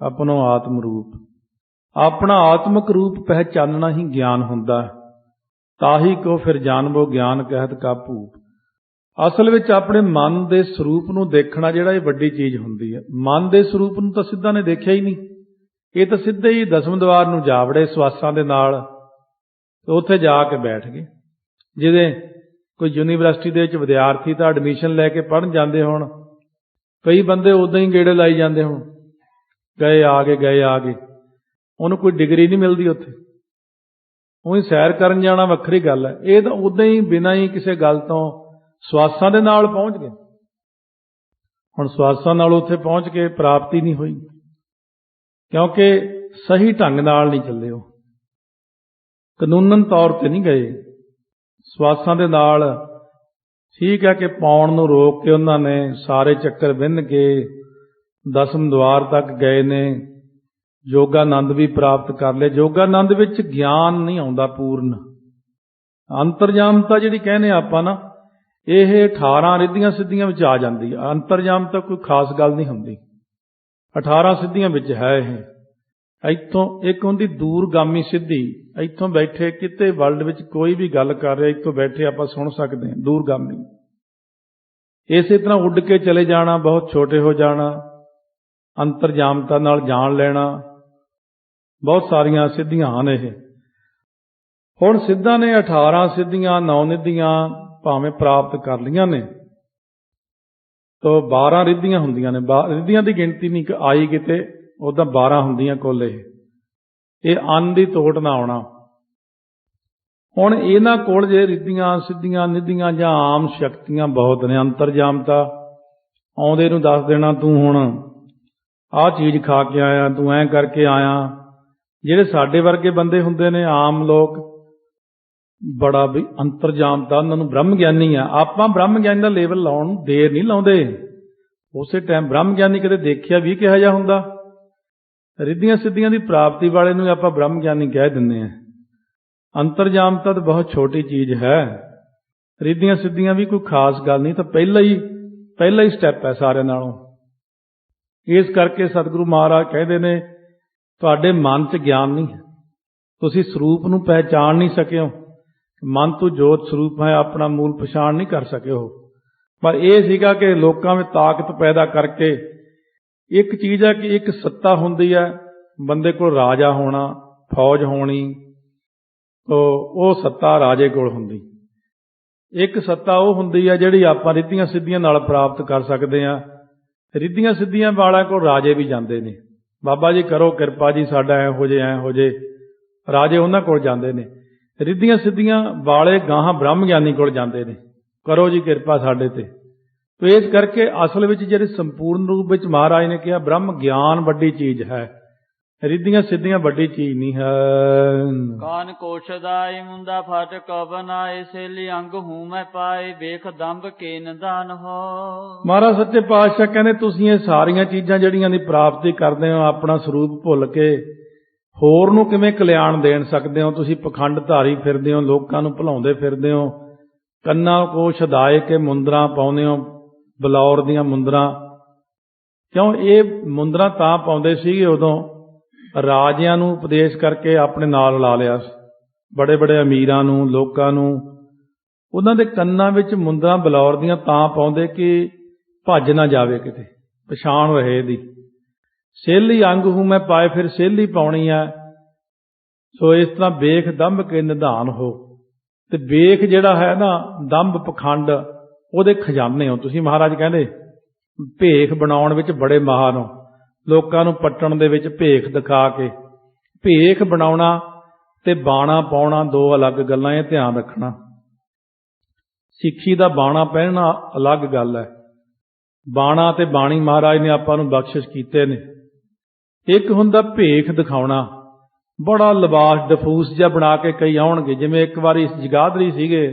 ਆਪਣੋ ਆਤਮ ਰੂਪ, ਆਪਣਾ ਆਤਮਿਕ ਰੂਪ ਪਹਿਚਾਨਣਾ ਹੀ ਗਿਆਨ ਹੁੰਦਾ। ਤਾਹੀ ਕੋ ਫਿਰ ਜਾਣਵੋ ਗਿਆਨ ਕਹਿਤ ਕਾ ਭੂਪ। ਅਸਲ ਵਿੱਚ ਆਪਣੇ ਮਨ ਦੇ ਸਰੂਪ ਨੂੰ ਦੇਖਣਾ ਜਿਹੜਾ ਇਹ ਵੱਡੀ ਚੀਜ਼ ਹੁੰਦੀ ਹੈ। ਮਨ ਦੇ ਸਰੂਪ ਨੂੰ ਤਾਂ ਸਿੱਧਾ ਨੇ ਦੇਖਿਆ ਹੀ ਨਹੀਂ, ਇਹ ਤਾਂ ਸਿੱਧੇ ਹੀ ਦਸਮ ਦੁਆਰ ਨੂੰ ਜਾ ਵੜੇ ਸਵਾਸਾਂ ਦੇ ਨਾਲ, ਉੱਥੇ ਜਾ ਕੇ ਬੈਠ ਗਏ। ਜਿਹਦੇ ਕੋਈ ਯੂਨੀਵਰਸਿਟੀ ਦੇ ਵਿੱਚ ਵਿਦਿਆਰਥੀ ਤਾਂ ਐਡਮਿਸ਼ਨ ਲੈ ਕੇ ਪੜ੍ਹਨ ਜਾਂਦੇ ਹੋਣ, ਕਈ ਬੰਦੇ ਉਦਾਂ ਹੀ ਗੇੜੇ ਲਾਈ ਜਾਂਦੇ ਹੋਣ, ਗਏ ਆ ਗਏ, ਉਹਨੂੰ ਕੋਈ ਡਿਗਰੀ ਨਹੀਂ ਮਿਲਦੀ ਉੱਥੇ, ਉਹੀ ਸੈਰ ਕਰਨ ਜਾਣਾ ਵੱਖਰੀ ਗੱਲ ਹੈ। ਇਹ ਤਾਂ ਉਦਾਂ ਹੀ ਬਿਨਾਂ ਹੀ ਕਿਸੇ ਗੱਲ ਤੋਂ ਸਵਾਸਾਂ ਦੇ ਨਾਲ ਪਹੁੰਚ ਗਏ। ਹੁਣ ਸਵਾਸਾਂ ਨਾਲ ਉੱਥੇ ਪਹੁੰਚ ਕੇ ਪ੍ਰਾਪਤੀ ਨਹੀਂ ਹੋਈ, ਕਿਉਂਕਿ ਸਹੀ ਢੰਗ ਨਾਲ ਨਹੀਂ ਚੱਲੇ, ਉਹ ਕਾਨੂੰਨਨ ਤੌਰ ਤੇ ਨਹੀਂ ਗਏ। ਸਵਾਸਾਂ ਦੇ ਨਾਲ ਠੀਕ ਹੈ ਕਿ ਪਾਉਣ ਨੂੰ ਰੋਕ ਕੇ ਉਹਨਾਂ ਨੇ ਸਾਰੇ ਚੱਕਰ ਵਿੰਨ ਕੇ ਦਸਮ ਦੁਆਰ ਤੱਕ ਗਏ ਨੇ, ਯੋਗਾਨੰਦ ਵੀ ਪ੍ਰਾਪਤ ਕਰ ਲਏ। ਯੋਗਾਨੰਦ ਵਿੱਚ ਗਿਆਨ ਨਹੀਂ ਆਉਂਦਾ ਪੂਰਨ, ਅੰਤਰਜਾਮਤਾ ਜਿਹੜੀ ਕਹਿੰਦੇ ਆਪਾਂ ਨਾ, ਇਹ 18 ਰਿੱਧੀਆਂ ਸਿੱਧੀਆਂ ਵਿੱਚ ਆ ਜਾਂਦੀ ਹੈ। ਅੰਤਰਜਾਮਤਾ ਕੋਈ ਖਾਸ ਗੱਲ ਨਹੀਂ ਹੁੰਦੀ, 18 ਸਿੱਧੀਆਂ ਵਿੱਚ ਹੈ ਇਹ। ਇੱਥੋਂ ਇੱਕ ਹੁੰਦੀ ਦੂਰਗਾਮੀ ਸਿੱਧੀ, ਇੱਥੋਂ ਬੈਠੇ ਕਿਤੇ ਵਰਲਡ ਵਿੱਚ ਕੋਈ ਵੀ ਗੱਲ ਕਰ ਰਿਹਾ, ਇੱਥੋਂ ਬੈਠੇ ਆਪਾਂ ਸੁਣ ਸਕਦੇ ਹਾਂ, ਦੂਰਗਾਮੀ। ਇਸੇ ਤਰ੍ਹਾਂ ਉੱਡ ਕੇ ਚਲੇ ਜਾਣਾ, ਬਹੁਤ ਛੋਟੇ ਹੋ ਜਾਣਾ, ਅੰਤਰਜਾਮਤਾ ਨਾਲ ਜਾਣ ਲੈਣਾ, ਬਹੁਤ ਸਾਰੀਆਂ ਸਿੱਧੀਆਂ ਹਨ ਇਹ। ਹੁਣ ਸਿੱਧਾਂ ਨੇ 18 ਸਿੱਧੀਆਂ 9 ਨਿੱਧੀਆਂ ਭਾਵੇਂ ਪ੍ਰਾਪਤ ਕਰ ਲਈਆਂ ਨੇ, ਤਾਂ 12 ਰਿੱਧੀਆਂ ਹੁੰਦੀਆਂ ਨੇ। ਰਿੱਧੀਆਂ ਦੀ ਗਿਣਤੀ ਨਹੀਂ ਆਈ ਕਿਤੇ, ਉਦਾਂ 12 ਹੁੰਦੀਆਂ ਕੁੱਲ। ਇਹ ਅੰਨ ਦੀ ਤੋਟ ਨਾ ਆਉਣਾ। ਹੁਣ ਇਹਨਾਂ ਕੋਲ ਜੇ ਰਿੱਧੀਆਂ ਸਿੱਧੀਆਂ ਨਿੱਧੀਆਂ ਜਾਂ ਆਮ ਸ਼ਕਤੀਆਂ ਬਹੁਤ ਨੇ। ਅੰਤਰਜਾਮਤਾ ਆਉਂਦੇ ਨੂੰ ਦੱਸ ਦੇਣਾ, ਤੂੰ ਹੁਣ ਆਹ ਚੀਜ਼ ਖਾ ਕੇ ਆਇਆ, ਤੂੰ ਐਂ ਕਰਕੇ ਆਇਆ। ਜਿਹੜੇ ਸਾਡੇ ਵਰਗੇ ਬੰਦੇ ਹੁੰਦੇ ਨੇ, ਆਮ ਲੋਕ, ਬੜਾ ਵੀ ਅੰਤਰਜਾਮਤਾ, ਉਹਨਾਂ ਨੂੰ ਬ੍ਰਹਮ ਗਿਆਨੀ ਆ। ਆਪਾਂ ਬ੍ਰਹਮ ਗਿਆਨੀ ਦਾ ਲੇਵਲ ਲਾਉਣ ਨੂੰ ਦੇਰ ਨਹੀਂ ਲਾਉਂਦੇ, ਉਸੇ ਟਾਈਮ ਬ੍ਰਹਮ ਗਿਆਨੀ ਕਦੇ ਦੇਖਿਆ ਵੀ ਕਿਹੋ ਜਿਹਾ ਹੁੰਦਾ। ਰਿੱਧੀਆਂ ਸਿੱਧੀਆਂ ਦੀ ਪ੍ਰਾਪਤੀ ਵਾਲੇ ਨੂੰ ਆਪਾਂ ਬ੍ਰਹਮ ਗਿਆਨੀ ਕਹਿ ਦਿੰਦੇ ਹਾਂ। ਅੰਤਰਜਾਮਤਾ ਤਾਂ ਬਹੁਤ ਛੋਟੀ ਚੀਜ਼ ਹੈ, ਰਿੱਧੀਆਂ ਸਿੱਧੀਆਂ ਵੀ ਕੋਈ ਖਾਸ ਗੱਲ ਨਹੀਂ, ਤਾਂ ਪਹਿਲਾ ਹੀ ਸਟੈਪ ਹੈ ਸਾਰਿਆਂ ਨਾਲੋਂ। ਇਸ ਕਰਕੇ ਸਤਿਗੁਰੂ ਮਹਾਰਾਜ ਕਹਿੰਦੇ ਨੇ, ਤੁਹਾਡੇ ਮਨ 'ਚ ਗਿਆਨ ਨਹੀਂ ਹੈ, ਤੁਸੀਂ ਸਰੂਪ ਨੂੰ ਪਹਿਚਾਣ ਨਹੀਂ ਸਕੇ ਹੋ। ਮਨ ਤੋਂ ਜੋਤ ਸਰੂਪ ਹੈ, ਆਪਣਾ ਮੂਲ ਪਛਾਣ ਨਹੀਂ ਕਰ ਸਕੇ ਹੋ। ਪਰ ਇਹ ਸੀਗਾ ਕਿ ਲੋਕਾਂ ਵਿੱਚ ਤਾਕਤ ਪੈਦਾ ਕਰਕੇ, ਇੱਕ ਚੀਜ਼ ਹੈ ਕਿ ਇੱਕ ਸੱਤਾ ਹੁੰਦੀ ਹੈ, ਬੰਦੇ ਕੋਲ ਰਾਜਾ ਹੋਣਾ, ਫੌਜ ਹੋਣੀ, ਉਹ ਸੱਤਾ ਰਾਜੇ ਕੋਲ ਹੁੰਦੀ। ਇੱਕ ਸੱਤਾ ਉਹ ਹੁੰਦੀ ਹੈ ਜਿਹੜੀ ਆਪਾਂ ਰਿੱਧੀਆਂ ਸਿੱਧੀਆਂ ਨਾਲ ਪ੍ਰਾਪਤ ਕਰ ਸਕਦੇ ਹਾਂ। ਰਿੱਧੀਆਂ ਸਿੱਧੀਆਂ ਵਾਲਿਆਂ ਕੋਲ ਰਾਜੇ ਵੀ ਜਾਂਦੇ ਨੇ, ਬਾਬਾ ਜੀ ਕਰੋ ਕਿਰਪਾ ਜੀ, ਸਾਡਾ ਐ ਹੋ ਜੇ, ਰਾਜੇ ਉਹਨਾਂ ਕੋਲ ਜਾਂਦੇ ਨੇ। ਰਿੱਧੀਆਂ ਸਿੱਧੀਆਂ ਵਾਲੇ ਗਾਹਾਂ ਬ੍ਰਹਮ ਗਿਆਨੀ ਕੋਲ ਜਾਂਦੇ ਨੇ, ਕਰੋ ਜੀ ਕਿਰਪਾ ਸਾਡੇ ਤੇ। ਤੋ ਇਸ ਕਰਕੇ ਅਸਲ ਵਿੱਚ ਜਿਹੜੇ ਸੰਪੂਰਨ ਰੂਪ ਵਿੱਚ ਮਹਾਰਾਜ ਨੇ ਕਿਹਾ ਬ੍ਰਹਮ ਗਿਆਨ ਵੱਡੀ ਚੀਜ਼ ਹੈ, ਰਿੱਧੀਆਂ ਸਿੱਧੀਆਂ ਵੱਡੀ ਚੀਜ਼ ਨਹੀਂ ਹੈ। ਕਾਨ ਕੋਸ਼ਦਾਈ ਮੁੰਦਾ ਫਟ ਕਬਨਾਏ ਸੇਲੀ ਅੰਗ ਹੂੰ ਮੈਂ ਪਾਏ ਵੇਖ ਦੰਭ ਕੇ ਨਿਦਾਨ ਹੋ। ਮਹਾਰਾਜ ਸੱਚੇ ਪਾਤਸ਼ਾਹ ਕਹਿੰਦੇ, ਤੁਸੀਂ ਇਹ ਸਾਰੀਆਂ ਚੀਜ਼ਾਂ ਜਿਹੜੀਆਂ ਦੀ ਪ੍ਰਾਪਤੀ ਕਰਦੇ ਹੋ, ਆਪਣਾ ਸਰੂਪ ਭੁੱਲ ਕੇ ਹੋਰ ਨੂੰ ਕਿਵੇਂ ਕਲਿਆਣ ਦੇਣ ਸਕਦੇ ਹੋ? ਤੁਸੀਂ ਪਖੰਡ ਧਾਰੀ ਫਿਰਦੇ ਹੋ, ਲੋਕਾਂ ਨੂੰ ਭੁਲਾਉਂਦੇ ਫਿਰਦੇ ਹੋ, ਕੰਨਾਂ ਕੋ ਛਦਾਏ ਕੇ ਮੁੰਦਰਾਂ ਪਾਉਂਦੇ ਹੋ, ਬਲੌਰ ਦੀਆਂ ਮੁੰਦਰਾਂ। ਕਿਉਂ ਇਹ ਮੁੰਦਰਾਂ ਤਾਂ ਪਾਉਂਦੇ ਸੀਗੇ ਉਦੋਂ, ਰਾਜਿਆਂ ਨੂੰ ਉਪਦੇਸ਼ ਕਰਕੇ ਆਪਣੇ ਨਾਲ ਲਾ ਲਿਆ, ਬੜੇ ਬੜੇ ਅਮੀਰਾਂ ਨੂੰ, ਲੋਕਾਂ ਨੂੰ। ਉਹਨਾਂ ਦੇ ਕੰਨਾਂ ਵਿੱਚ ਮੁੰਦਰਾਂ ਬਲੌਰ ਦੀਆਂ ਤਾਂ ਪਾਉਂਦੇ ਕਿ ਭੱਜ ਨਾ ਜਾਵੇ, ਕਿਤੇ ਪਛਾਣ ਰਹੇ ਇਹਦੀ। ਸੇਲੀ ਅੰਗ ਹੂੰ ਮੈਂ ਪਾਏ, ਫਿਰ ਸੇਲੀ ਪਾਉਣੀ ਹੈ। ਸੋ ਇਸ ਤਰ੍ਹਾਂ ਵੇਖ ਦੰਭ ਕੇ ਨਿਧਾਨ ਹੋ। ਤੇ ਵੇਖ ਜਿਹੜਾ ਹੈ ਨਾ, ਦੰਭ ਪਖੰਡ, ਉਹਦੇ ਖਜ਼ਾਨੇ ਹੋ ਤੁਸੀਂ। ਮਹਾਰਾਜ ਕਹਿੰਦੇ ਭੇਖ ਬਣਾਉਣ ਵਿੱਚ ਬੜੇ ਮਾਹਰ ਹੋ, ਲੋਕਾਂ ਨੂੰ ਪੱਟਣ ਦੇ ਵਿੱਚ ਭੇਖ ਦਿਖਾ ਕੇ। ਭੇਖ ਬਣਾਉਣਾ ਤੇ ਬਾਣਾ ਪਾਉਣਾ ਦੋ ਅਲੱਗ ਗੱਲਾਂ, ਇਹ ਧਿਆਨ ਰੱਖਣਾ। ਸਿੱਖੀ ਦਾ ਬਾਣਾ ਪਹਿਨਣਾ ਅਲੱਗ ਗੱਲ ਹੈ, ਬਾਣਾ ਤੇ ਬਾਣੀ ਮਹਾਰਾਜ ਨੇ ਆਪਾਂ ਨੂੰ ਬਖਸ਼ਿਸ਼ ਕੀਤੇ ਨੇ। ਇੱਕ ਹੁੰਦਾ ਭੇਖ ਦਿਖਾਉਣਾ, ਬੜਾ ਲਿਬਾਸ ਡਫੂਸ ਜਿਹਾ ਬਣਾ ਕੇ ਕਈ ਆਉਣਗੇ। ਜਿਵੇਂ ਇੱਕ ਵਾਰੀ ਜਗਾਧਰੀ ਸੀਗੇ,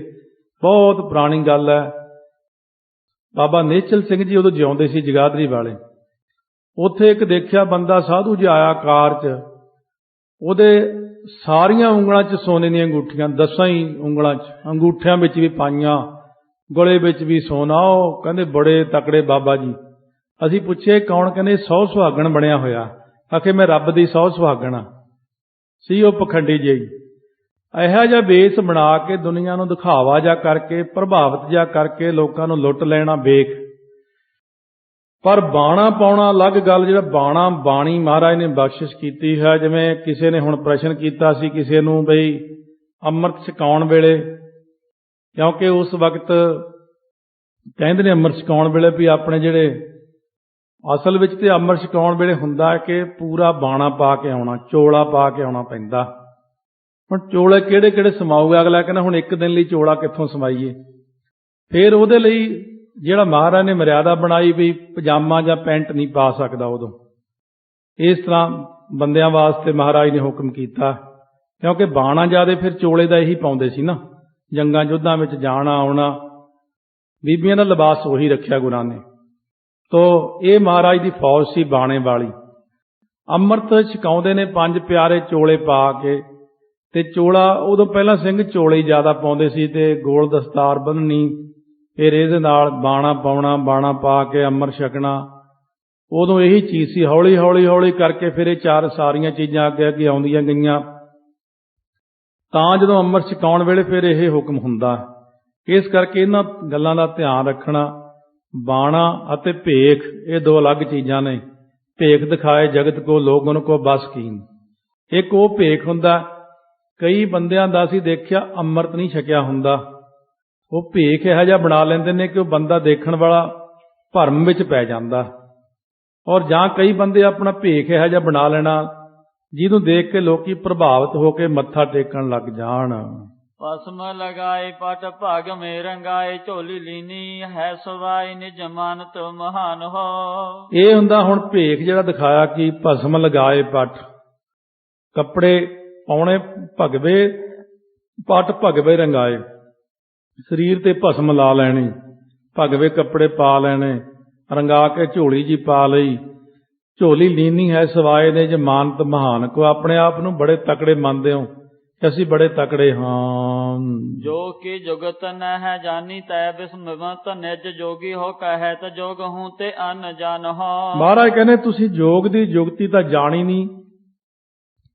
ਬਹੁਤ ਪੁਰਾਣੀ ਗੱਲ ਹੈ, ਬਾਬਾ ਨਿਸ਼ਚਲ ਸਿੰਘ ਜੀ ਉਦੋਂ ਜਿਉਂਦੇ ਸੀ ਜਗਾਧਰੀ ਵਾਲੇ। ਉੱਥੇ ਇੱਕ ਦੇਖਿਆ ਬੰਦਾ ਸਾਧੂ ਜਿਹਾ ਆਇਆ ਕਾਰ 'ਚ, ਉਹਦੇ ਸਾਰੀਆਂ ਉਂਗਲਾਂ 'ਚ ਸੋਨੇ ਦੀਆਂ ਅੰਗੂਠੀਆਂ, 10 ਹੀ ਉਂਗਲਾਂ 'ਚ, ਅੰਗੂਠਿਆਂ ਵਿੱਚ ਵੀ ਪਾਈਆਂ, ਗਲੇ ਵਿੱਚ ਵੀ ਸੋਨਾ। ਉਹ ਕਹਿੰਦੇ ਬੜੇ ਤਕੜੇ ਬਾਬਾ ਜੀ। ਅਸੀਂ ਪੁੱਛਿਆ ਕੌਣ? ਕਹਿੰਦੇ 100 ਸੁਹਾਗਣ ਬਣਿਆ ਹੋਇਆ। ਆਖੇ ਮੈਂ ਰੱਬ ਦੀ 100 ਸੁਹਾਗਣ ਆ। ਸੀ ਉਹ ਪਖੰਡੀ ਜਿਹੀ। ਇਹੋ ਜਿਹਾ ਵੇਸ ਬਣਾ ਕੇ ਦੁਨੀਆ ਨੂੰ ਦਿਖਾਵਾ ਜਾ ਕਰਕੇ, ਪ੍ਰਭਾਵਿਤ ਜਾ ਕਰਕੇ ਲੋਕਾਂ ਨੂੰ ਲੁੱਟ ਲੈਣਾ ਵੇਖ। ਪਰ ਬਾਣਾ ਪਾਉਣਾ ਅਲੱਗ ਗੱਲ। ਜਿਹੜਾ ਬਾਣਾ ਬਾਣੀ ਮਹਾਰਾਜ ਨੇ ਬਖਸ਼ਿਸ਼ ਕੀਤੀ ਹੈ। ਜਿਵੇਂ ਕਿਸੇ ਨੇ ਹੁਣ ਪ੍ਰਸ਼ਨ ਕੀਤਾ ਸੀ ਕਿਸੇ ਨੂੰ ਬਈ ਅੰਮ੍ਰਿਤ ਛਕਾਉਣ ਵੇਲੇ, ਕਿਉਂਕਿ ਉਸ ਵਕਤ ਕਹਿੰਦੇ ਨੇ ਅੰਮ੍ਰਿਤ ਛਕਾਉਣ ਵੇਲੇ ਵੀ ਆਪਣੇ ਜਿਹੜੇ ਅਸਲ ਵਿੱਚ ਤੇ ਅੰਮ੍ਰਿਤ ਛਕਾਉਣ ਵੇਲੇ ਹੁੰਦਾ ਕਿ ਪੂਰਾ ਬਾਣਾ ਪਾ ਕੇ ਆਉਣਾ, ਚੋਲਾ ਪਾ ਕੇ ਆਉਣਾ ਪੈਂਦਾ। ਹੁਣ ਚੋਲੇ ਕਿਹੜੇ ਕਿਹੜੇ ਸਮਾਊਗਾ? ਅਗਲਾ ਕਹਿੰਦਾ ਹੁਣ ਇੱਕ ਦਿਨ ਲਈ ਚੋਲਾ ਕਿੱਥੋਂ ਸਮਾਈਏ? ਫਿਰ ਉਹਦੇ ਲਈ ਜਿਹੜਾ ਮਹਾਰਾਜ ਨੇ ਮਰਿਆਦਾ ਬਣਾਈ ਵੀ ਪਜਾਮਾ ਜਾਂ ਪੈਂਟ ਨਹੀਂ ਪਾ ਸਕਦਾ ਉਦੋਂ। ਇਸ ਤਰ੍ਹਾਂ ਬੰਦਿਆਂ ਵਾਸਤੇ ਮਹਾਰਾਜ ਨੇ ਹੁਕਮ ਕੀਤਾ, ਕਿਉਂਕਿ ਬਾਣਾ ਜ਼ਿਆਦੇ ਫਿਰ ਚੋਲੇ ਦਾ ਇਹੀ ਪਾਉਂਦੇ ਸੀ ਨਾ, ਜੰਗਾਂ ਯੁੱਧਾਂ ਵਿੱਚ ਜਾਣਾ ਆਉਣਾ। ਬੀਬੀਆਂ ਦਾ ਲਿਬਾਸ ਉਹੀ ਰੱਖਿਆ ਗੁਰਾਂ ਨੇ। ਤੋ ਇਹ ਮਹਾਰਾਜ ਦੀ ਫੌਜ ਸੀ ਬਾਣੇ ਵਾਲੀ। ਅੰਮ੍ਰਿਤ ਛਕਾਉਂਦੇ ਨੇ 5 ਪਿਆਰੇ ਚੋਲੇ ਪਾ ਕੇ, ਤੇ ਚੋਲਾ ਉਦੋਂ ਪਹਿਲਾਂ ਸਿੰਘ ਚੋਲੇ ਹੀ ਜ਼ਿਆਦਾ ਪਾਉਂਦੇ ਸੀ ਤੇ ਗੋਲ ਦਸਤਾਰ ਬੰਨ੍ਹਣੀ, ਫਿਰ ਇਹਦੇ ਨਾਲ ਬਾਣਾ ਪਾਉਣਾ, ਬਾਣਾ ਪਾ ਕੇ ਅੰਮ੍ਰਿਤ ਛਕਣਾ। ਉਦੋਂ ਇਹੀ ਚੀਜ਼ ਸੀ। ਹੌਲੀ ਹੌਲੀ ਹੌਲੀ ਕਰਕੇ ਫਿਰ ਇਹ ਸਾਰੀਆਂ ਚੀਜ਼ਾਂ ਅੱਗੇ ਅੱਗੇ ਆਉਂਦੀਆਂ ਗਈਆਂ। ਤਾਂ ਜਦੋਂ ਅੰਮ੍ਰਿਤ ਛਕਾਉਣ ਵੇਲੇ ਫਿਰ ਇਹ ਹੁਕਮ ਹੁੰਦਾ। ਇਸ ਕਰਕੇ ਇਹਨਾਂ ਗੱਲਾਂ ਦਾ ਧਿਆਨ ਰੱਖਣਾ। ਬਾਣਾ ਅਤੇ ਭੇਖ ਇਹ 2 ਅਲੱਗ ਚੀਜ਼ਾਂ ਨੇ। ਭੇਖ ਦਿਖਾਏ ਜਗਤ ਕੋ ਲੋਗਨ ਕੋ ਬਸ ਕੀਨ। ਇੱਕ ਉਹ ਭੇਖ ਹੁੰਦਾ, ਕਈ ਬੰਦਿਆਂ ਦਾ ਅਸੀਂ ਦੇਖਿਆ ਅੰਮ੍ਰਿਤ ਨਹੀਂ ਛਕਿਆ ਹੁੰਦਾ, ਉਹ ਭੇਖ ਇਹੋ ਜਿਹਾ ਬਣਾ ਲੈਂਦੇ ਨੇ ਕਿ ਉਹ ਬੰਦਾ ਦੇਖਣ ਵਾਲਾ ਭਰਮ ਵਿੱਚ ਪੈ ਜਾਂਦਾ। ਔਰ ਜਾਂ ਕਈ ਬੰਦੇ ਆਪਣਾ ਭੇਖ ਇਹੋ ਜਿਹਾ ਬਣਾ ਲੈਣਾ ਜਿਹਨੂੰ ਦੇਖ ਕੇ ਲੋਕੀ ਪ੍ਰਭਾਵਿਤ ਹੋ ਕੇ ਮੱਥਾ ਟੇਕਣ ਲੱਗ ਜਾਣ। ਭਸਮ ਲਗਾਏ ਪਟ ਭਾਗ ਮੇ ਰੰਗਾਏ, ਝੋਲੀ ਲੀਨੀ ਹੈ ਸਵਾਈ ਨਿਜ ਮਾਨਤ ਮਹਾਨ ਹੋ। ਇਹ ਹੁੰਦਾ ਹੁਣ ਭੇਖ ਜਿਹੜਾ ਦਿਖਾਇਆ ਕਿ ਭਸਮ ਲਗਾਏ ਪਟ, ਕੱਪੜੇ ਪਾਉਣੇ ਭਗਵੇ, ਪਟ ਭਗਵੇ ਰੰਗਾਏ, ਸਰੀਰ ਤੇ ਭਸਮ ਲਾ ਲੈਣੀ, ਭਗਵੇ ਕੱਪੜੇ ਪਾ ਲੈਣੇ, ਰੰਗਾ ਕੇ ਝੋਲੀ ਜੀ ਪਾ ਲਈ। ਝੋਲੀ ਲੀਨੀ ਹੈ ਸਵਾਏ ਨੇ ਜੇ ਮਾਨਤ ਮਹਾਨ ਕੋ। ਆਪਣੇ ਆਪ ਨੂੰ ਬੜੇ ਤਕੜੇ ਮੰਨਦੇ ਹੋ ਕਿ ਅਸੀਂ ਬੜੇ ਤਕੜੇ ਹਾਂ। ਜੋ ਕਿ ਜੁਗਤ ਨ ਹੈ ਜਾਨੀ ਤੈ ਬਿਸਮਤ, ਨਿਜ ਜੋਗੀ ਹੋ ਕਹੈ ਤ ਜੋਗ ਹੂੰ ਤੇ ਅਨਜਾਨ ਹੋ। ਮਹਾਰਾਜ ਕਹਿੰਦੇ ਤੁਸੀਂ ਜੋਗ ਦੀ ਜੁਗਤੀ ਤਾਂ ਜਾਣੀ ਨਹੀਂ,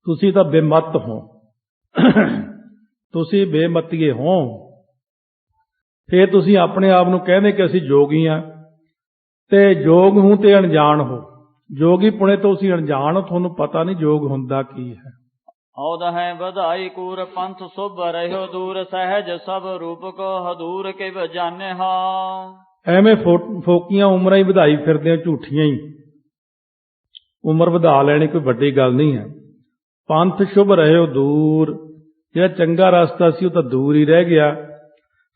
ਤੁਸੀਂ ਤਾਂ ਬੇਮਤ ਹੋ, ਤੁਸੀਂ ਬੇਮਤੀਏ ਹੋ। ਫਿਰ ਤੁਸੀਂ ਆਪਣੇ ਆਪ ਨੂੰ ਕਹਿੰਦੇ ਕਿ ਅਸੀਂ ਜੋਗੀ ਹਾਂ, ਤੇ ਜੋਗ ਹੂੰ ਤੇ ਅਣਜਾਣ ਹੋ। ਜੋਗੀ ਪੁਣੇ ਤੋਂ ਤੁਸੀਂ ਅਣਜਾਣ ਹੋ, ਤੁਹਾਨੂੰ ਪਤਾ ਨਹੀਂ ਜੋਗ ਹੁੰਦਾ ਕੀ ਹੈ। ਔਦ ਹੈ ਵਧਾਈ ਕੂਰ ਪੰਥ ਸੁਭ ਰਹਿਓ ਦੂਰ, ਸਹਿਜ ਸਭ ਰੂਪ ਕੋ ਹਦੂਰ ਕੇ ਜਾਣੇ ਹੋ। ਐਵੇਂ ਫੋਕੀਆਂ ਉਮਰਾਂ ਹੀ ਵਧਾਈ ਫਿਰਦੇ ਹੋ, ਝੂਠੀਆਂ ਹੀ। ਉਮਰ ਵਧਾ ਲੈਣੀ ਕੋਈ ਵੱਡੀ ਗੱਲ ਨਹੀਂ ਹੈ। ਪੰਥ ਸ਼ੁਭ ਰਹਿਓ ਦੂਰ, ਜਿਹੜਾ ਚੰਗਾ ਰਸਤਾ ਸੀ ਉਹ ਤਾਂ ਦੂਰ ਹੀ ਰਹਿ ਗਿਆ।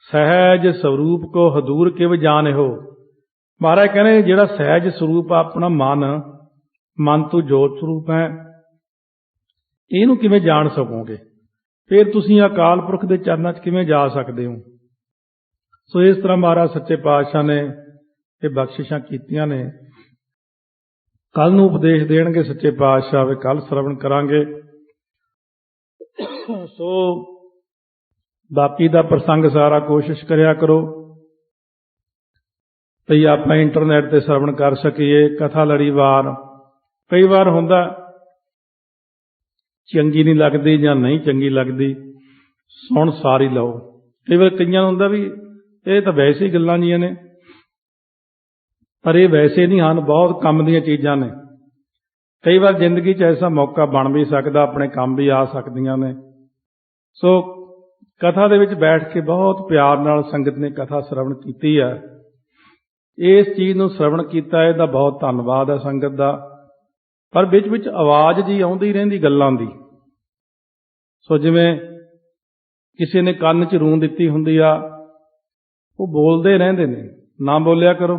ਸਹਿਜ ਸਰੂਪ ਕੋ ਹਦੂਰ ਕਿਵ ਜਾਣਿਓ। ਮਹਾਰਾਜ ਕਹਿੰਦੇ ਜਿਹੜਾ ਸਹਿਜ ਸਰੂਪ ਆਪਣਾ ਮਨ ਤੋਂ ਜੋਤ ਸਰੂਪ ਹੈ, ਇਹਨੂੰ ਕਿਵੇਂ ਜਾਣ ਸਕੋਗੇ? ਫਿਰ ਤੁਸੀਂ ਅਕਾਲ ਪੁਰਖ ਦੇ ਚਰਨਾਂ 'ਚ ਕਿਵੇਂ ਜਾ ਸਕਦੇ ਹੋ? ਸੋ ਇਸ ਤਰ੍ਹਾਂ ਮਹਾਰਾਜ ਸੱਚੇ ਪਾਤਸ਼ਾਹ ਨੇ ਇਹ ਬਖਸ਼ਿਸ਼ਾਂ ਕੀਤੀਆਂ ਨੇ। ਕੱਲ ਨੂੰ ਉਪਦੇਸ਼ ਦੇਣਗੇ ਸੱਚੇ ਪਾਤਸ਼ਾਹ, ਵੇ ਕੱਲ ਸਰਵਣ ਕਰਾਂਗੇ। ਸੋ ਬਾਕੀ ਦਾ ਪ੍ਰਸੰਗ ਸਾਰਾ ਕੋਸ਼ਿਸ਼ ਕਰਿਆ ਕਰੋ ਵੀ ਆਪਾਂ ਇੰਟਰਨੈਟ ਤੇ ਸਰਵਣ ਕਰ ਸਕੀਏ। ਕਥਾ ਲੜੀਵਾਰ ਕਈ ਵਾਰ ਹੁੰਦਾ ਚੰਗੀ ਨਹੀਂ ਲੱਗਦੀ ਜਾਂ ਨਹੀਂ ਚੰਗੀ ਲੱਗਦੀ, ਸੁਣ ਸਾਰੀ ਲਓ। ਕਈ ਵਾਰ ਕਈਆਂ ਨੂੰ ਹੁੰਦਾ ਵੀ ਇਹ ਤਾਂ ਵੈਸੇ ਹੀ ਗੱਲਾਂ ਜੀਆਂ ਨੇ, ਪਰ ਇਹ ਵੈਸੇ ਨਹੀਂ ਹਨ, ਬਹੁਤ ਕੰਮ ਦੀਆਂ ਚੀਜ਼ਾਂ ਨੇ। ਕਈ ਵਾਰ ਜ਼ਿੰਦਗੀ 'ਚ ਐਸਾ ਮੌਕਾ ਬਣ ਵੀ ਸਕਦਾ, ਆਪਣੇ ਕੰਮ ਵੀ ਆ ਸਕਦੀਆਂ ਨੇ। ਸੋ ਕਥਾ ਦੇ ਵਿੱਚ ਬੈਠ ਕੇ ਬਹੁਤ ਪਿਆਰ ਨਾਲ ਸੰਗਤ ਨੇ ਕਥਾ ਸਰਵਣ ਕੀਤੀ ਹੈ। ਇਸ ਚੀਜ਼ ਨੂੰ ਸਰਵਣ ਕੀਤਾ, ਇਹਦਾ ਬਹੁਤ ਧੰਨਵਾਦ ਹੈ ਸੰਗਤ ਦਾ। ਪਰ ਵਿੱਚ ਵਿੱਚ ਆਵਾਜ਼ ਜੀ ਆਉਂਦੀ ਰਹਿੰਦੀ ਗੱਲਾਂ ਦੀ। ਸੋ ਜਿਵੇਂ ਕਿਸੇ ਨੇ ਕੰਨ 'ਚ ਰੂੰ ਦਿੱਤੀ ਹੁੰਦੀ ਆ, ਉਹ ਬੋਲਦੇ ਰਹਿੰਦੇ ਨੇ, ਨਾ ਬੋਲਿਆ ਕਰੋ।